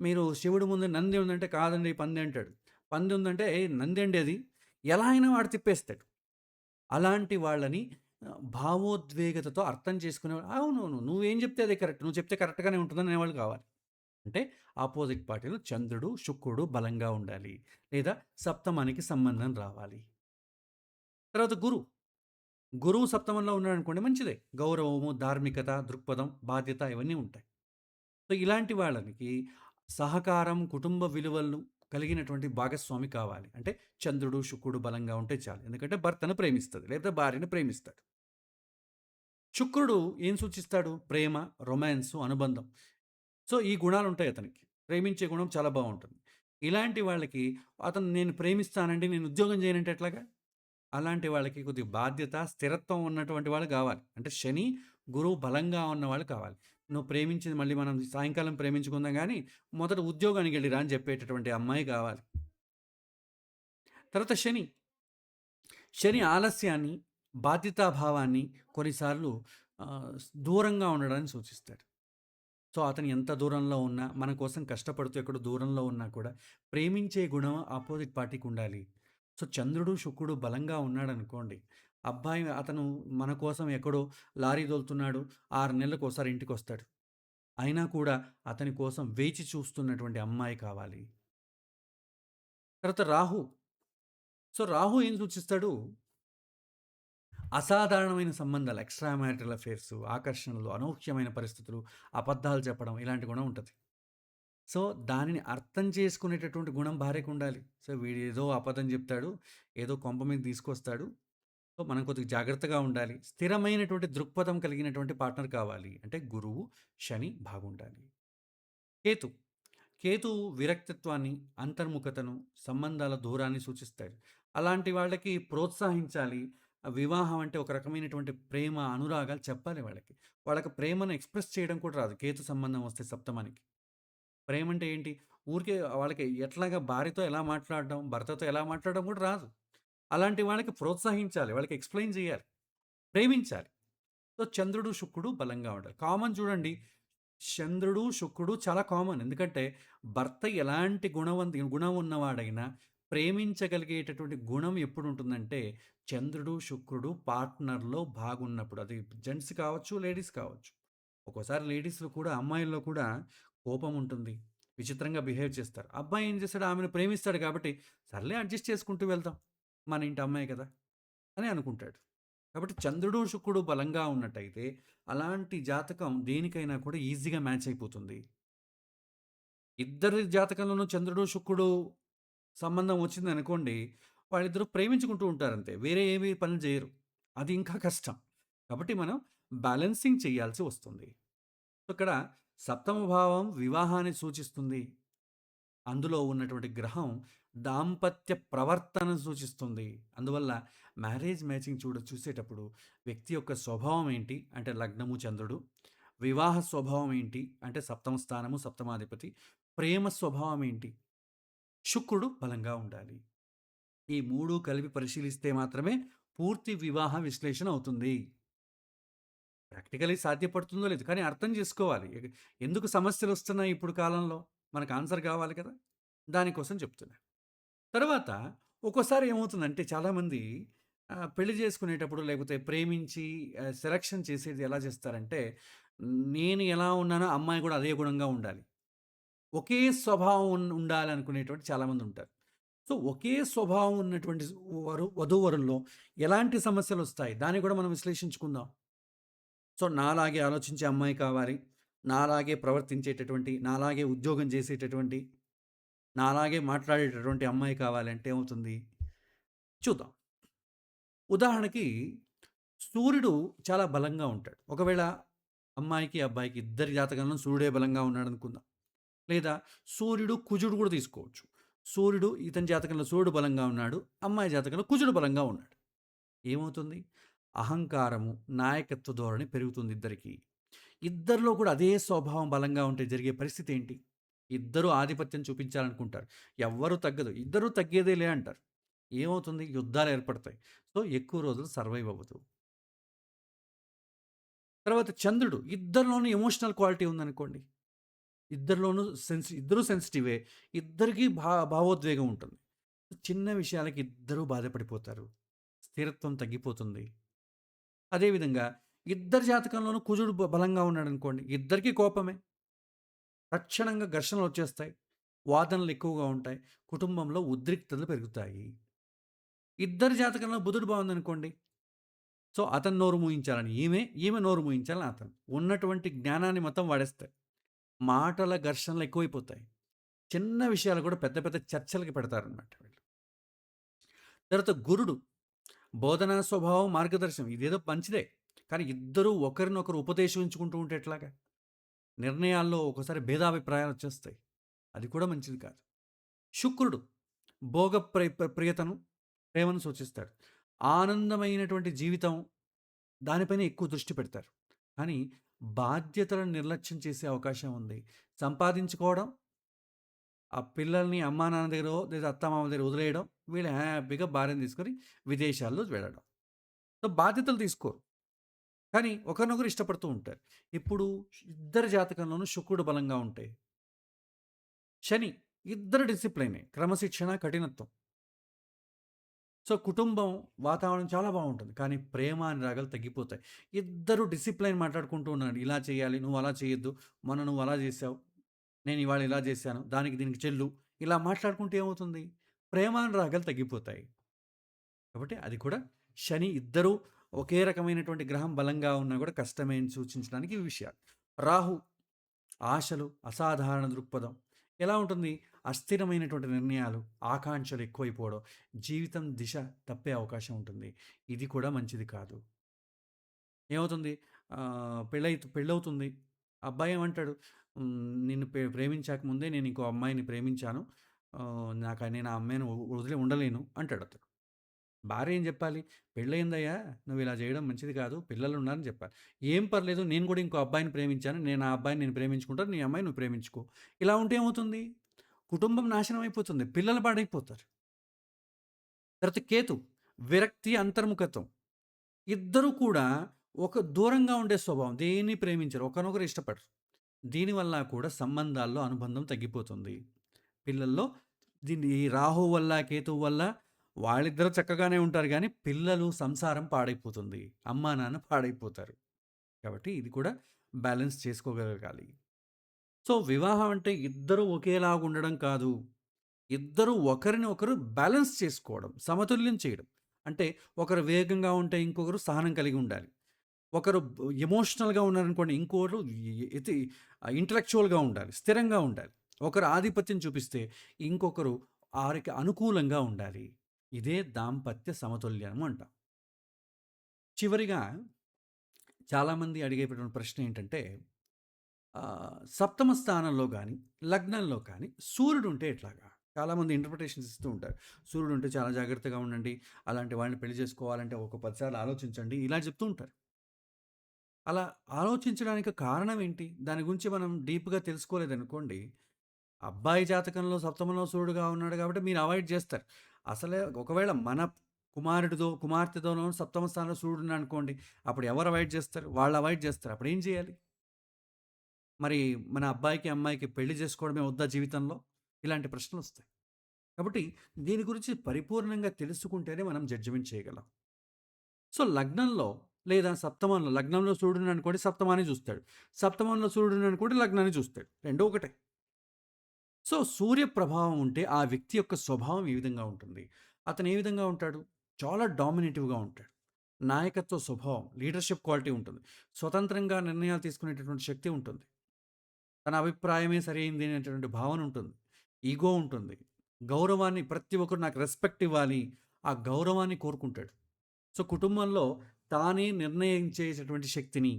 మీరు శివుడి ముందు నంది ఉందంటే, కాదండి పంది అంటాడు. పంది ఉందంటే, ఏయ్! నందండి అది. ఎలా అయినా వాడు తిప్పేస్తాడు. అలాంటి వాళ్ళని భావోద్వేగతతో అర్థం చేసుకునేవాళ్ళు అవునవును. నువ్వేం చెప్తే అదే కరెక్ట్. నువ్వు చెప్తే కరెక్ట్‌గానే ఉంటుందని అనేవాళ్ళు కావాలి. అంటే ఆపోజిట్ పార్టీలో చంద్రుడు, శుక్రుడు బలంగా ఉండాలి. లేదా సప్తమానికి సంబంధం రావాలి. తర్వాత గురువు సప్తమంలో ఉన్నాడనుకోండి మంచిదే. గౌరవము, ధార్మికత, దృక్పథం, బాధ్యత ఇవన్నీ ఉంటాయి. సో, ఇలాంటి వాళ్ళకి సహకారం, కుటుంబ విలువలు కలిగినటువంటి భాగస్వామి కావాలి. అంటే చంద్రుడు, శుక్రుడు బలంగా ఉంటే చాలు. ఎందుకంటే భర్తను ప్రేమిస్తది. లేకపోతే భార్యను ప్రేమిస్తాడు. శుక్రుడు ఏం సూచిస్తాడు? ప్రేమ, రొమాన్సు, అనుబంధం. సో, ఈ గుణాలుంటాయి అతనికి. ప్రేమించే గుణం చాలా బావుంటుంది. ఇలాంటి వాళ్ళకి అతను నేను ప్రేమిస్తానండి, నేను ఉద్యోగం చేయనంటే ఎట్లాగా? అలాంటి వాళ్ళకి కొద్దిగా బాధ్యత, స్థిరత్వం ఉన్నటువంటి వాళ్ళు గావాలి. అంటే శని, గురువు బలంగా ఉన్నవాళ్ళు కావాలి. నువ్వు ప్రేమించింది మళ్ళీ మనం సాయంకాలం ప్రేమించుకుందాం గానీ, మొదట ఉద్యోగానికెళ్ళిరా అని చెప్పేటటువంటి అమ్మాయి గావాలి. తర్వాత శని ఆలస్యాన్ని, బాధ్యతాభావాన్ని కొన్నిసార్లు దూరంగా ఉండడాన్ని సూచిస్తాడు. సో, అతను ఎంత దూరంలో ఉన్నా, మన కోసం కష్టపడుతూ ఎక్కడో దూరంలో ఉన్నా కూడా, ప్రేమించే గుణం ఆపోజిట్ పార్టీకుండాలి. సో, చంద్రుడు, శుక్రుడు బలంగా ఉన్నాడనుకోండి, అబ్బాయి అతను మన కోసం ఎక్కడో లారీ తోలుతున్నాడు, 6 నెలలకోసారి ఇంటికొస్తాడు. అయినా కూడా అతని కోసం వేచి చూస్తున్నటువంటి అమ్మాయి కావాలి. తర్వాత రాహు ఏం సూచిస్తాడు? అసాధారణమైన సంబంధాలు, ఎక్స్‌ట్రా మ్యారిటల్ అఫైర్స్, ఆకర్షణలు, అనూహ్యమైన పరిస్థితులు, అబద్ధాలు చెప్పడం ఇలాంటి గుణం ఉంటది. సో, దానిని అర్థం చేసుకునేటటువంటి గుణం భార్యకుండాలి. సో, వీడేదో అబద్ధం జెప్తాడు, ఏదో కొంప మీద తీసుకొస్తాడు. సో, మనం కొద్దిగా జాగ్రత్తగా ఉండాలి. స్థిరమైనటువంటి దృక్పథం కలిగినటువంటి పార్ట్నర్ కావాలి. అంటే గురువు, శని బాగుండాలి. కేతు. కేతువు విరక్తత్వాన్ని, అంతర్ముఖతను, సంబంధాల దూరాన్ని సూచిస్తాడు. అలాంటి వాళ్ళకి ప్రోత్సహించాలి. వివాహం అంటే ఒక రకమైనటువంటి ప్రేమ, అనురాగాలు చెప్పాలి వాళ్ళకి. వాళ్ళకి ప్రేమను ఎక్స్‌ప్రెస్ చేయడం కూడా రాదు. కేతు సంబంధం వస్తే సప్తమానికి. ప్రేమంటే ఏంటి? ఊరికే వాళ్ళకి ఎట్లాగా భార్యతో ఎలా మాట్లాడడం, భర్తతో ఎలా మాట్లాడడం కూడా రాదు. అలాంటి వాళ్ళకి ప్రోత్సహించాలి. వాళ్ళకి ఎక్స్‌ప్లెయిన్ చేయాలి. ప్రేమించాలి. సో, చంద్రుడు, శుక్రుడు బలంగా ఉండాలి. కామన్ చూడండి. చంద్రుడు, శుక్రుడు చాలా కామన్. ఎందుకంటే భర్త ఎలాంటి గుణం ఉన్నవాడైనా ప్రేమించగలిగేటటువంటి గుణం ఎప్పుడుంటుందంటే చంద్రుడు, శుక్రుడు పార్ట్నర్‌లో బాగున్నప్పుడు. అది జెంట్స్ కావచ్చు, లేడీస్ కావచ్చు. ఒక్కోసారి లేడీస్‌లో కూడా అమ్మాయిల్లో కూడా కోపం ఉంటుంది. విచిత్రంగా బిహేవ్ చేస్తారు. అబ్బాయి ఏం చేస్తాడు ఆమెను ప్రేమిస్తాడు కాబట్టి సర్లే అడ్జస్ట్ చేసుకుంటూ వెళ్దాం. మన ఇంటి అమ్మాయి కదా! అని అనుకుంటాడు. కాబట్టి చంద్రుడు, శుక్రుడు బలంగా ఉన్నట్టయితే అలాంటి జాతకం దేనికైనా కూడా ఈజీగా మ్యాచ్ అయిపోతుంది. ఇద్దరి జాతకంలోనూ చంద్రుడు, శుక్రుడు సంబంధం వచ్చిందనుకోండి, వాళ్ళిద్దరూ ప్రేమించుకుంటూ ఉంటారంతే. వేరే ఏమి పనులు చేయరు. అది ఇంకా కష్టం. కాబట్టి మనం బ్యాలెన్సింగ్ చేయాల్సి వస్తుంది. ఇక్కడ సప్తమ భావం వివాహాన్ని సూచిస్తుంది. అందులో ఉన్నటువంటి గ్రహం దాంపత్య ప్రవర్తనను సూచిస్తుంది. అందువల్ల మ్యారేజ్ మ్యాచింగ్ చూసేటప్పుడు వ్యక్తి యొక్క స్వభావం ఏంటి? అంటే లగ్నము చంద్రుడు. వివాహ స్వభావం ఏంటి? అంటే సప్తమ స్థానము, సప్తమాధిపతి. ప్రేమ స్వభావం ఏంటి? శుక్రుడు బలంగా ఉండాలి. ఈ 3 కలిపి పరిశీలిస్తే మాత్రమే పూర్తి వివాహ విశ్లేషణ అవుతుంది. ప్రాక్టికల్లీ సాధ్యపడుతుందో లేదో కానీ అర్థం చేసుకోవాలి. ఎందుకు సమస్యలొస్తున్నాయి ఇప్పుడు కాలంలో? మనకు ఆన్సర్ కావాలి కదా! దానికోసం చెప్తున్నా. తర్వాత ఒక్కోసారి ఏమవుతుందంటే చాలామంది పెళ్లి చేసుకునేటప్పుడు లేకపోతే ప్రేమించి సెలక్షన్ చేసేది ఎలా చేస్తారంటే, నేను ఎలా ఉన్నానో అమ్మాయి కూడా అదే గుణంగా ఉండాలి. ఒకే స్వభావం ఉండాలనుకునేటువంటి చాలామందుంటారు. సో, ఒకే స్వభావం ఉన్నటువంటి వధూవరుల్లో ఎలాంటి సమస్యలొస్తాయి? దాన్ని కూడా మనం విశ్లేషించుకుందాం. సో, నాలాగే ఆలోచించే అమ్మాయి కావాలి. నాలాగే ప్రవర్తించేటటువంటి, నాలాగే ఉద్యోగం చేసేటటువంటి, నాలాగే మాట్లాడేటటువంటి అమ్మాయి కావాలంటే ఏమవుతుంది? చూద్దాం. ఉదాహరణకి సూర్యుడు చాలా బలంగా ఉంటాడు. ఒకవేళ అమ్మాయికి, అబ్బాయికి ఇద్దరి జాతకంలో సూర్యుడే బలంగా ఉన్నాడనుకుందాం. లేదా సూర్యుడు, కుజుడు కూడా తీసుకోవచ్చు. ఇతని జాతకంలో సూర్యుడు బలంగా ఉన్నాడు. అమ్మాయి జాతకంలో కుజుడు బలంగా ఉన్నాడు. ఏమవుతుంది? అహంకారము, నాయకత్వ ధోరణి పెరుగుతుంది ఇద్దరికీ. ఇద్దరిలో కూడా అదే స్వభావం బలంగా ఉంటే జరిగే పరిస్థితి ఏంటి? ఇద్దరూ ఆధిపత్యం చూపించాలనుకుంటారు. ఎవ్వరు తగ్గదు. ఇద్దరూ తగ్గేదేలే అంటారు. ఏమవుతుంది? యుద్ధాలు ఏర్పడతాయి. సో, ఎక్కువ రోజులు సర్వైవ్ అవ్వదు. తర్వాత చంద్రుడు ఇద్దరిలోనూ ఎమోషనల్ క్వాలిటీ ఉందనుకోండి. ఇద్దరిలోనూ ఇద్దరూ సెన్సిటివే. ఇద్దరికీ భావోద్వేగం ఉంటుంది. చిన్న విషయాలకి ఇద్దరూ బాధపడిపోతారు. స్థిరత్వం తగ్గిపోతుంది. అదేవిధంగా ఇద్దరి జాతకంలోనూ కుజుడు బలంగా ఉన్నాడనుకోండి. ఇద్దరికీ కోపమే. తక్షణంగా ఘర్షణలొచ్చేస్తాయి. వాదనలు ఎక్కువగా ఉంటాయి. కుటుంబంలో ఉద్రిక్తతలు పెరుగుతాయి. ఇద్దరి జాతకంలో బుధుడు బావుందనుకోండి. సో, అతను నోరు మూయించాలని ఈమె, ఈమె నోరు మూయించాలని అతను. ఉన్నటువంటి జ్ఞానాన్ని మొత్తం వాడేస్తాయి. మాటల ఘర్షణలు ఎక్కువైపోతాయి. చిన్న విషయాలు కూడా పెద్ద పెద్ద చర్చలకి పెడతారనమాట వీళ్ళు. తర్వాత గురుడు బోధనా స్వభావం, మార్గదర్శనం ఇదేదో మంచిదే. కానీ ఇద్దరూ ఒకరినొకరు ఉపదేశించుకుంటూ ఉంటే ఎట్లాగా? నిర్ణయాల్లో ఒక్కోసారి భేదాభిప్రాయాలొచ్చేస్తాయి. అది కూడా మంచిది కాదు. శుక్రుడు భోగ ప్రియతను, ప్రేమను సూచిస్తాడు. ఆనందమైనటువంటి జీవితం దానిపైన ఎక్కువ దృష్టి పెడతారు. కానీ బాధ్యతలను నిర్లక్ష్యం చేసే అవకాశం ఉంది. సంపాదించుకోవడం, ఆ పిల్లల్ని అమ్మా నాన్న దగ్గరో లేదా అత్తమామల దగ్గర వదిలేయడం, వీళ్ళు హ్యాపీగా భార్యను తీసుకొని విదేశాల్లో వెళ్ళడం. సో, బాధ్యతలు తీసుకోరు. కానీ ఒకరినొకరు ఇష్టపడుతూ ఉంటారు. ఇప్పుడు ఇద్దరి జాతకంలోనూ శుక్రుడు బలంగా ఉంటే, శని ఇద్దరు డిసిప్లైనే. క్రమశిక్షణ, కఠినత్వం. సో, కుటుంబం వాతావరణం చాలా బావుంటుంది. కానీ ప్రేమ అనురాగాలు తగ్గిపోతాయి. ఇద్దరు డిసిప్లైన్ మాట్లాడుకుంటూ ఉన్నారు. ఇలా చేయాలి, నువ్వు అలా చేయొద్దు. మొన్న నువ్వు అలా చేశావు. నేను ఇవాళ ఇలా చేశాను. దానికి దీనికి చెల్లు. ఇలా మాట్లాడుకుంటే ఏమవుతుంది? ప్రేమానురాగాలు తగ్గిపోతాయి. కాబట్టి అది కూడా శని ఇద్దరూ ఒకే రకమైనటువంటి గ్రహం బలంగా ఉన్నా కూడా కష్టమే అని సూచించడానికి ఈ విషయాలు. రాహు ఆశలు, అసాధారణ దృక్పథం. ఎలా ఉంటుంది? అస్థిరమైనటువంటి నిర్ణయాలు, ఆకాంక్షలు ఎక్కువైపోవడం, జీవితం దిశ తప్పే అవకాశం ఉంటుంది. ఇది కూడా మంచిది కాదు. ఏమవుతుంది? పెళ్ళవుతుంది. అబ్బాయి ఏమంటాడు? నిన్ను ప్రేమించాక ముందే నేను ఇంకో అమ్మాయిని ప్రేమించాను. నేను ఆ అమ్మాయిని వదిలి ఉండలేను అంటాడతను. భార్య ఏం జెప్పాలి? "పెళ్ళయిందయ్యా! నువ్విలా జేయడం మంచిది కాదు. పిల్లలున్నారని" జెప్పాలి. "ఏం పర్లేదు. నేను గూడా ఇంకో అబ్బాయిని ప్రేమించాను. నేను ఆ అబ్బాయిని నేను ప్రేమించుకుంటాను. నీ అమ్మాయిని నువ్వు ప్రేమించుకో." ఇలా ఉంటే ఏమవుతుంది? కుటుంబం నాశనం అయిపోతుంది. పిల్లలు పాడైపోతారు. తర్వాత కేతు విరక్తి, అంతర్ముఖత్వం. ఇద్దరూ కూడా ఒక దూరంగా ఉండే స్వభావం. దేన్ని ప్రేమించరు. ఒకరినొకరు ఇష్టపడరు. దీనివల్ల కూడా సంబంధాల్లో అనుబంధం తగ్గిపోతుంది. పిల్లల్లో ఈ రాహువు వల్ల, కేతువు వల్ల వాళ్ళిద్దరూ చక్కగానే ఉంటారు గానీ, పిల్లలు సంసారం పాడైపోతుంది. అమ్మా, నాన్న పాడైపోతారు. కాబట్టి ఇది కూడా బ్యాలెన్స్ చేసుకోగలగాలి. సో, వివాహం అంటే ఇద్దరూ ఒకేలాగా ఉండడం కాదు. ఇద్దరూ ఒకరిని ఒకరు బ్యాలెన్స్ చేసుకోవడం, సమతుల్యం చేయడం. అంటే ఒకరు వేగంగా ఉంటే ఇంకొకరు సహనం కలిగి ఉండాలి. ఒకరు ఎమోషనల్‌గా ఉన్నారనుకోండి, ఇంకోరు ఇతి ఇంటలెక్చువల్‌గా ఉండాలి. స్థిరంగా ఉండాలి. ఒకరు ఆధిపత్యం చూపిస్తే, ఇంకొకరు ఆరికి అనుకూలంగా ఉండాలి. ఇదే దాంపత్య సమతుల్యము అంటాం. చివరిగా చాలామంది అడిగేటటువంటి ప్రశ్న ఏంటంటే, సప్తమ స్థానంలో గాని, లగ్నంలో కానీ సూర్యుడుంటే ఎట్లాగా? చాలామంది ఇంటర్ప్రిటేషన్స్ ఇస్తూ ఉంటారు. సూర్యుడుంటే చాలా జాగ్రత్తగా ఉండండి. అలాంటి వాళ్ళని పెళ్లి చేసుకోవాలంటే ఒక 10 సార్లు ఆలోచించండి. ఇలా చెప్తూ ఉంటారు. అలా ఆలోచించడానికి కారణం ఏంటి? దాని గురించి మనం డీప్‌గా తెలుసుకోలేదనుకోండి, అబ్బాయి జాతకంలో సప్తమంలో సూర్యుడుగా ఉన్నాడు కాబట్టి మీరు అవాయిడ్ చేస్తారు. అసలే ఒకవేళ మన కుమారుడిదో, కుమార్తెదోనో సప్తమ స్థానంలో సూర్యుడున్నాడనుకోండి, అప్పుడు ఎవరు అవాయిడ్ చేస్తారు? వాళ్ళు అవాయిడ్ చేస్తారు. అప్పుడేం చేయాలి? మరి మన అబ్బాయికి, అమ్మాయికి పెళ్లి చేసుకోవడమే వద్దా జీవితంలో? ఇలాంటి ప్రశ్నలొస్తాయి. కాబట్టి దీని గురించి పరిపూర్ణంగా తెలుసుకుంటేనే మనం జడ్జిమెంట్ చేయగలం. సో, లగ్నంలో లేదా సప్తమంలో లగ్నంలో సూర్యుడున్నాడనుకోండి సప్తమాన్ని చూస్తాడు. సప్తమంలో సూర్యుడున్నాడనుకోండి లగ్నాన్ని చూస్తాడు. రెండూ ఒకటే. సో, సూర్య ప్రభావం ఉంటే ఆ వ్యక్తి యొక్క స్వభావం ఏ విధంగా ఉంటుంది? అతను ఏ విధంగా ఉంటాడు? చాలా డామినేటివ్‌గా ఉంటాడు. నాయకత్వ స్వభావం, లీడర్‌షిప్ క్వాలిటీ ఉంటుంది. స్వతంత్రంగా నిర్ణయాలు తీసుకునేటటువంటి శక్తి ఉంటుంది. తన అభిప్రాయమే సరైంది అనేటటువంటి భావన ఉంటుంది. ఈగో ఉంటుంది. గౌరవాన్ని ప్రతి ఒక్కరు నాకు రెస్పెక్ట్ ఇవ్వాలి. ఆ గౌరవాన్ని కోరుకుంటాడు. సో, కుటుంబంలో తానే నిర్ణయించేటటువంటి శక్తిని,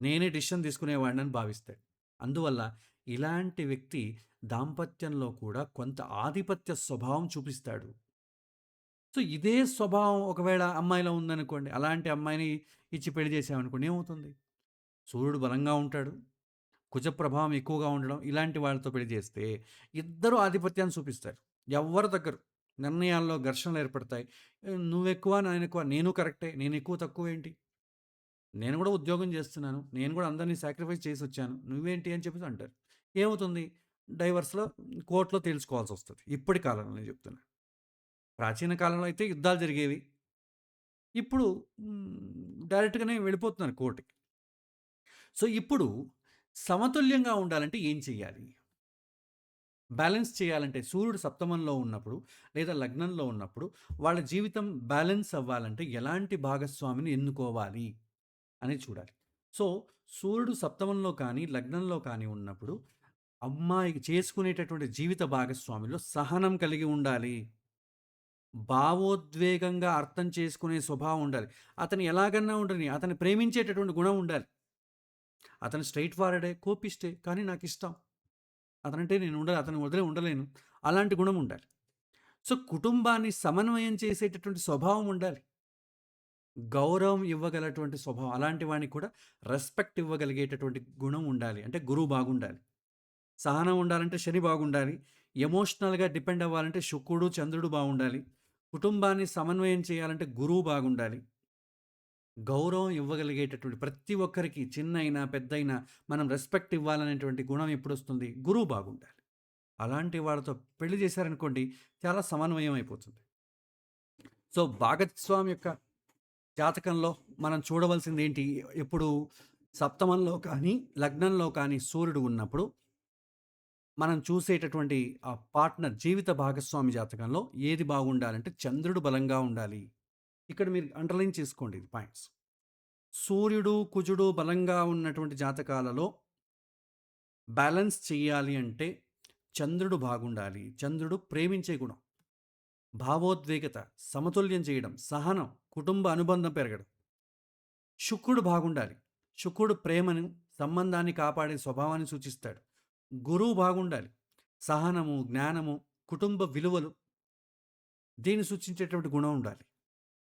నేనే డెసిషన్ తీసుకునేవాడినని భావిస్తాడు. అందువల్ల ఇలాంటి వ్యక్తి దాంపత్యంలో కూడా కొంత ఆధిపత్య స్వభావం చూపిస్తాడు. సో, ఇదే స్వభావం ఒకవేళ అమ్మాయిలో ఉందనుకోండి, అలాంటి అమ్మాయిని ఇచ్చి పెళ్లి చేసామనుకోండి ఏమవుతుంది? సూర్యుడు బలంగా ఉంటాడు. కుజ ప్రభావం ఎక్కువగా ఉండడం, ఇలాంటి వాళ్ళతో పెళ్లి చేస్తే ఇద్దరు ఆధిపత్యాన్ని చూపిస్తారు. ఎవ్వరు తగ్గరు. నిర్ణయాల్లో ఘర్షణలు ఏర్పడతాయి. నువ్వెక్కువ, నేనెక్కువ, నేను కరెక్టే. నేనెక్కువ తక్కువేంటి? నేను గూడా ఉద్యోగం జేస్తున్నాను. నేను గూడా అందరిని సాక్రిఫైస్ చేసొచ్చాను. నువ్వేంటి అని చెప్పేసి అంటారు. ఏమవుతుంది? డైవర్స్‌లో కోర్ట్‌లో తేల్చుకోవాల్సొస్తది. ఇప్పటి కాలంలో నేను చెప్తున్నా. ప్రాచీన కాలంలో అయితే యుద్ధాలు జరిగేవి. ఇప్పుడు డైరెక్ట్‌గానే వెళ్ళిపోతున్నారు కోర్ట్‌కి. సో, ఇప్పుడు సమతుల్యంగా ఉండాలంటే ఏం చేయాలి? బ్యాలెన్స్ చేయాలంటే సూర్యుడు సప్తమంలో ఉన్నప్పుడు, లేదా లగ్నంలో ఉన్నప్పుడు వాళ్ళ జీవితం బ్యాలెన్స్ అవ్వాలంటే ఎలాంటి భాగస్వామిని ఎన్నుకోవాలి అనేది చూడాలి. సో, సూర్యుడు సప్తమంలో కానీ, లగ్నంలో కానీ ఉన్నప్పుడు అమ్మాయి చేసుకునేటటువంటి జీవిత భాగస్వామిలో సహనం కలిగి ఉండాలి. భావోద్వేగంగా అర్థం చేసుకునే స్వభావం ఉండాలి. అతను ఎలాగన్నా ఉండని, అతన్ని ప్రేమించేటటువంటి గుణం ఉండాలి. అతను స్ట్రెయిట్ ఫార్వర్డే, కోపిష్టే, కానీ నాకిష్టం. అతనంటే నేను అతన్ని వదిలి ఉండలేను. అలాంటి గుణం ఉండాలి. సో, కుటుంబాన్ని సమన్వయం చేసేటటువంటి స్వభావం ఉండాలి. గౌరవం ఇవ్వగలటువంటి స్వభావం. అలాంటి వానికి కూడా రెస్పెక్ట్ ఇవ్వగలిగేటటువంటి గుణం ఉండాలి. అంటే గురువు బాగుండాలి. సహనం ఉండాలంటే శని బాగుండాలి. ఎమోషనల్‌గా డిపెండ్ అవ్వాలంటే శుక్రుడు, చంద్రుడు బాగుండాలి. కుటుంబాన్ని సమన్వయం చేయాలంటే గురువు బాగుండాలి. గౌరవం ఇవ్వగలిగేటటువంటి ప్రతి ఒక్కరికి చిన్నైనా, పెద్దయినా మనం రెస్పెక్ట్ ఇవ్వాలనేటువంటి గుణం ఎప్పుడొస్తుంది? గురువు బాగుండాలి. అలాంటి వాళ్ళతో పెళ్లి చేశారనుకోండి చాలా సమన్వయం అయిపోతుంది. సో, భాగస్వామి యొక్క జాతకంలో మనం చూడవలసిందేంటి? ఎప్పుడు సప్తమంలో కానీ, లగ్నంలో కానీ సూర్యుడు ఉన్నప్పుడు మనం చూసేటటువంటి ఆ పార్ట్నర్ జీవిత భాగస్వామి జాతకంలో ఏది బాగుండాలంటే చంద్రుడు బలంగా ఉండాలి. ఇక్కడ మీరు అండర్‌లైన్ చేసుకోండి ఇది పాయింట్స్. సూర్యుడు, కుజుడు బలంగా ఉన్నటువంటి జాతకాలలో బ్యాలెన్స్ చెయ్యాలి అంటే చంద్రుడు బాగుండాలి. చంద్రుడు ప్రేమించే గుణం, భావోద్వేగత, సమతుల్యం చేయడం, సహనం, కుటుంబ అనుబంధం పెరగడం. శుక్రుడు బాగుండాలి. శుక్రుడు ప్రేమను, సంబంధాన్ని కాపాడే స్వభావాన్ని సూచిస్తాడు. గురువు బాగుండాలి. సహనము, జ్ఞానము, కుటుంబ విలువలు దీన్ని సూచించేటువంటి గుణం ఉండాలి.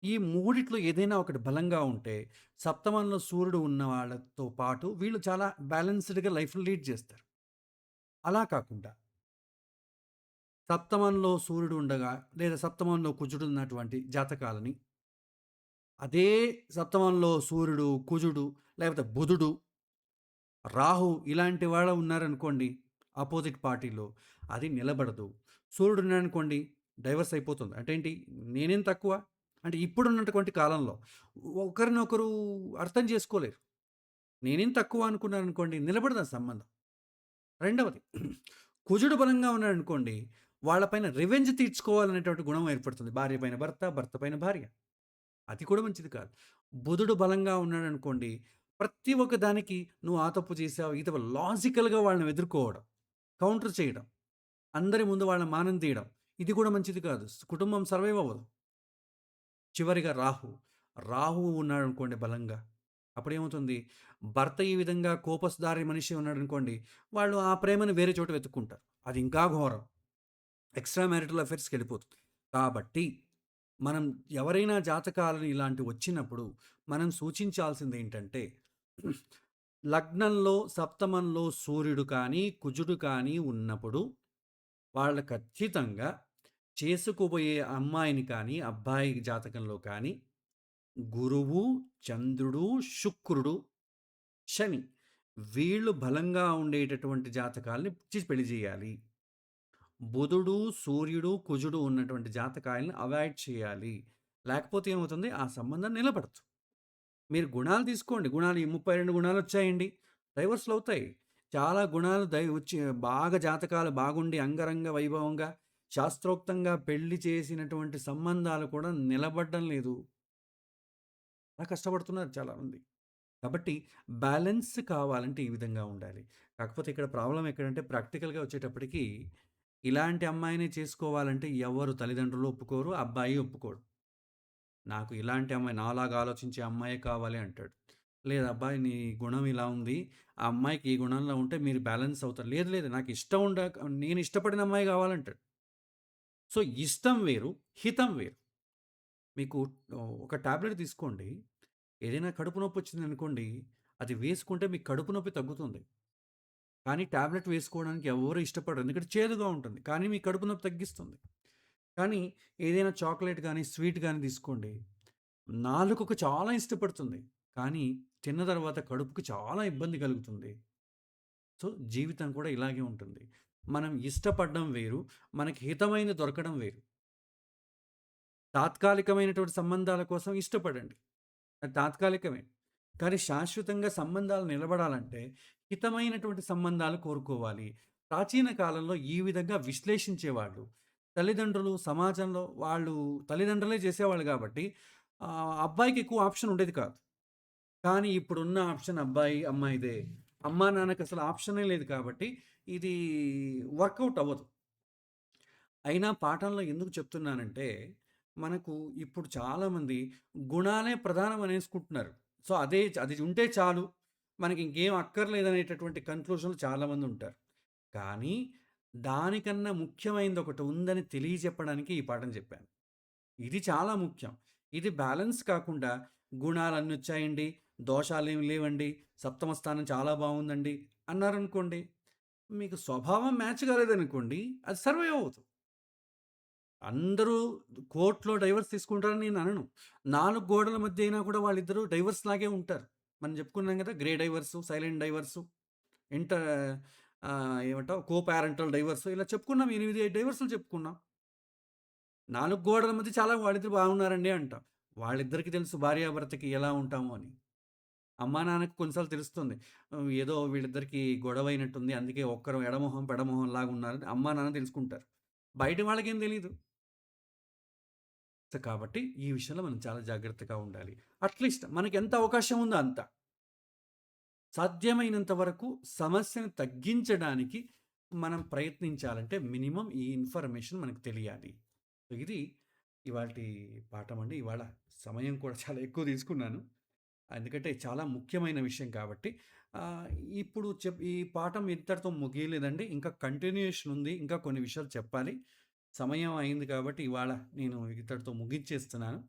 ఈ మూడిట్లో ఏదైనా ఒకటి బలంగా ఉంటే, సప్తమంలో సూర్యుడు ఉన్న వాళ్ళతో పాటు వీళ్ళు చాలా బ్యాలెన్స్‌డ్‌గా లైఫ్‌ని లీడ్ చేస్తారు. అలా కాకుండా సప్తమంలో సూర్యుడు ఉండగా, లేదా సప్తమంలో కుజుడు ఉన్నటువంటి జాతకాలని, అదే సప్తమంలో సూర్యుడు, కుజుడు, లేకపోతే బుధుడు, రాహు ఇలాంటి వాళ్ళు ఉన్నారనుకోండి అపోజిట్ పార్టీలో, అది నిలబడదు. సూర్యుడు ఉన్నాడనుకోండి డైవర్స్ అయిపోతుంది. అంటే ఏంటి? నేనేం తక్కువ? అంటే ఇప్పుడున్నటువంటి కాలంలో ఒకరినొకరు అర్థం చేసుకోలేరు. నేనేం తక్కువ అనుకున్నారనుకోండి నిలబడదు ఆ సంబంధం. రెండవది కుజుడు బలంగా ఉన్నాడనుకోండి, వాళ్ళ పైన రివెంజ్ తీర్చుకోవాలనేటువంటి గుణం ఏర్పడుతుంది. భార్య పైన భర్త, భర్త పైన భార్య. అది కూడా మంచిది కాదు. బుధుడు బలంగా ఉన్నాడనుకోండి, ప్రతి ఒక్క దానికి నువ్వు ఆ తప్పు చేశావు, ఈ తప్పు లాజికల్‌గా వాళ్ళని ఎదుర్కోవడం, కౌంటర్ చేయడం, అందరి ముందు వాళ్ళని మానం తీయడం. ఇది కూడా మంచిది కాదు. కుటుంబం సర్వైవ్ అవ్వదు. చివరిగా రాహు. రాహువు ఉన్నాడనుకోండి బలంగా, అప్పుడేమవుతుంది? భర్త ఈ విధంగా కోపస్దారి మనిషి ఉన్నాడనుకోండి, వాళ్ళు ఆ ప్రేమను వేరే చోట వెతుక్కుంటారు. అది ఇంకా ఘోరం. ఎక్స్‌ట్రా మ్యారిటల్ అఫైర్స్‌కెళ్ళిపోతుంది. కాబట్టి మనం ఎవరైనా జాతకాలను ఇలాంటివి వచ్చినప్పుడు మనం సూచించాల్సిందేంటంటే లగ్నంలో, సప్తమంలో సూర్యుడు కానీ, కుజుడు కానీ ఉన్నప్పుడు వాళ్ళు ఖచ్చితంగా చేసుకోబోయే అమ్మాయిని కానీ, అబ్బాయి జాతకంలో కానీ గురువు, చంద్రుడు, శుక్రుడు, శని వీళ్ళు బలంగా ఉండేటటువంటి జాతకాల్ని ఇచ్చి పెళ్లి చేయాలి. బుధుడు, సూర్యుడు, కుజుడు ఉన్నటువంటి జాతకాయల్ని అవాయిడ్ చేయాలి. లేకపోతే ఏమవుతుంది? ఆ సంబంధం నిలబడదు. మీరు గుణాలు తీసుకోండి. గుణాలు ఈ 32 గుణాలొచ్చాయండి. డైవర్స్‌లవుతాయి. చాలా గుణాలు వచ్చి బాగా జాతకాలు బాగుండి అంగరంగ వైభవంగా, శాస్త్రోక్తంగా పెళ్లి చేసినటువంటి సంబంధాలు కూడా నిలబడడం లేదు. అలా కష్టపడుతున్నారు చాలామంది. కాబట్టి బ్యాలెన్స్ కావాలంటే ఈ విధంగా ఉండాలి. కాకపోతే ఇక్కడ ప్రాబ్లమ్ ఎక్కడంటే ప్రాక్టికల్‌గా వచ్చేటప్పటికి ఇలాంటి అమ్మాయినే చేసుకోవాలంటే ఎవరు తల్లిదండ్రులు ఒప్పుకోరు. అబ్బాయి ఒప్పుకోడు. నాకు ఇలాంటి అమ్మాయి నాలాగా ఆలోచించే అమ్మాయే కావాలి అంటాడు. లేదు అబ్బాయి నీ గుణం ఇలా ఉంది. ఆ అమ్మాయికి ఈ గుణంలో ఉంటే మీరు బ్యాలెన్స్ అవుతారు. లేదు లేదు నాకు ఇష్టం నేను ఇష్టపడిన అమ్మాయి కావాలంటాడు. సో, ఇష్టం వేరు, హితం వేరు. మీకు ఒక టాబ్లెట్ తీసుకోండి. ఏదైనా కడుపు నొప్పొచ్చిందనుకోండి, అది వేసుకుంటే మీకు కడుపు నొప్పి తగ్గుతుంది. కానీ టాబ్లెట్ వేసుకోవడానికి ఎవ్వరు ఇష్టపడరు. ఎందుకంటే చేదుగా ఉంటుంది. కానీ మీ కడుపు నొప్పి తగ్గిస్తుంది. కానీ ఏదైనా చాక్లేట్ గానీ, స్వీట్ గానీ తీసుకోండి. నాలుకకు చాలా ఇష్టపడుతుంది. కానీ తిన్న తర్వాత కడుపుకి చాలా ఇబ్బంది కలుగుతుంది. సో, జీవితం కూడా ఇలాగే ఉంటుంది. మనం ఇష్టపడడం వేరు. మనకి హితమైనది దొరకడం వేరు. తాత్కాలికమైనటువంటి సంబంధాల కోసం ఇష్టపడండి. అది తాత్కాలికమే. కానీ శాశ్వతంగా సంబంధాలు నిలబడాలంటే హితమైనటువంటి సంబంధాలు కోరుకోవాలి. ప్రాచీన కాలంలో ఈ విధంగా విశ్లేషించేవాళ్ళు. తల్లిదండ్రులు సమాజంలో వాళ్ళు తల్లిదండ్రులే చేసేవాళ్ళు కాబట్టి అబ్బాయికి ఎక్కువ ఆప్షన్ ఉండేది కాదు. కానీ ఇప్పుడున్న ఆప్షన్ అబ్బాయి, అమ్మాయిదే. అమ్మా, నాన్నకి అసలు ఆప్షనే లేదు కాబట్టి ఇది వర్కౌట్ అవ్వదు. అయినా పాఠంలో ఎందుకు చెప్తున్నానంటే, మనకు ఇప్పుడు చాలామంది గుణాలే ప్రధానం అనేసుకుంటున్నారు. సో, అది ఉంటే చాలు. మనకి ఇంకేం అక్కర్లేదనేటటువంటి కన్క్లూషన్‌లో చాలామంది ఉంటారు. కానీ, దానికన్నా ముఖ్యమైనది ఒకటి ఉందని తెలియజెప్పడానికి ఈ పాఠం చెప్పాను. ఇది చాలా ముఖ్యం. ఇది బ్యాలెన్స్ కాకుండా గుణాలన్నొచ్చాయండి, దోషాలేమి లేవండి, సప్తమ స్థానం చాలా బావుందండి అన్నారనుకోండి, మీకు స్వభావం మ్యాచ్ కాలేదనుకోండి, అది సర్వైవ్ అవ్వదు. అందరూ కోర్ట్‌లో డైవర్స్ తీసుకుంటారని నేను అనను. 4 గోడల మధ్య అయినా కూడా వాళ్ళిద్దరూ డైవర్స్ లాగే ఉంటారు. మనం చెప్పుకున్నాం కదా! Grey divorce, silent divorce, inter ఏమంటావు కో పారెంటల్ డైవర్సు ఇలా చెప్పుకున్నాం. 8, 5 డైవర్సులు చెప్పుకున్నాం. 4 గోడల మధ్య చాలా వాళ్ళిద్దరు బాగున్నారండి అంటాం. వాళ్ళిద్దరికీ తెలుసు భార్యాభర్తకి ఎలా ఉంటాము అని. అమ్మా, నాన్నకి కొన్నిసార్లు తెలుస్తుంది. ఏదో వీళ్ళిద్దరికీ గొడవైనట్టుంది. అందుకే ఒక్కరు ఎడమొహం, పెడమొహం లాగున్నారని అమ్మా, నాన్న తెలుసుకుంటారు. బయట వాళ్ళకేం తెలీదు. సో, కాబట్టి ఈ విషయంలో మనం చాలా జాగ్రత్తగా ఉండాలి. అట్‌లీస్ట్ మనకెంత అవకాశం ఉందో అంత. సాధ్యమైనంత వరకు సమస్యను తగ్గించడానికి మనం ప్రయత్నించాలంటే మినిమమ్ ఈ ఇన్ఫర్మేషన్ మనకు తెలియాలి. సో, ఇది ఇవాల్టి పాఠమండి. ఇవాళ సమయం కూడా చాలా ఎక్కువ తీసుకున్నాను. ఎందుకంటే చాలా ముఖ్యమైన విషయం కాబట్టి. ఆహ్, ఇప్పుడు ఈ పాఠం ఇంతటితో ముగియలేదండి. ఇంకా కంటిన్యూయేషన్ ఉంది. ఇంకా కొన్ని విషయాలు చెప్పాలి. సమయం అయింది కాబట్టి ఇవాళ నేను ఇక్కడితో ముగించేస్తున్నాను.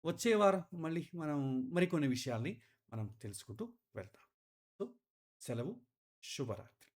వచ్చే వారం మళ్ళీ మనం మరికొన్ని విషయాల్ని మనం తెలుసుకుంటూ వెళ్దాం. సో, సెలవు. శుభరాత్రి.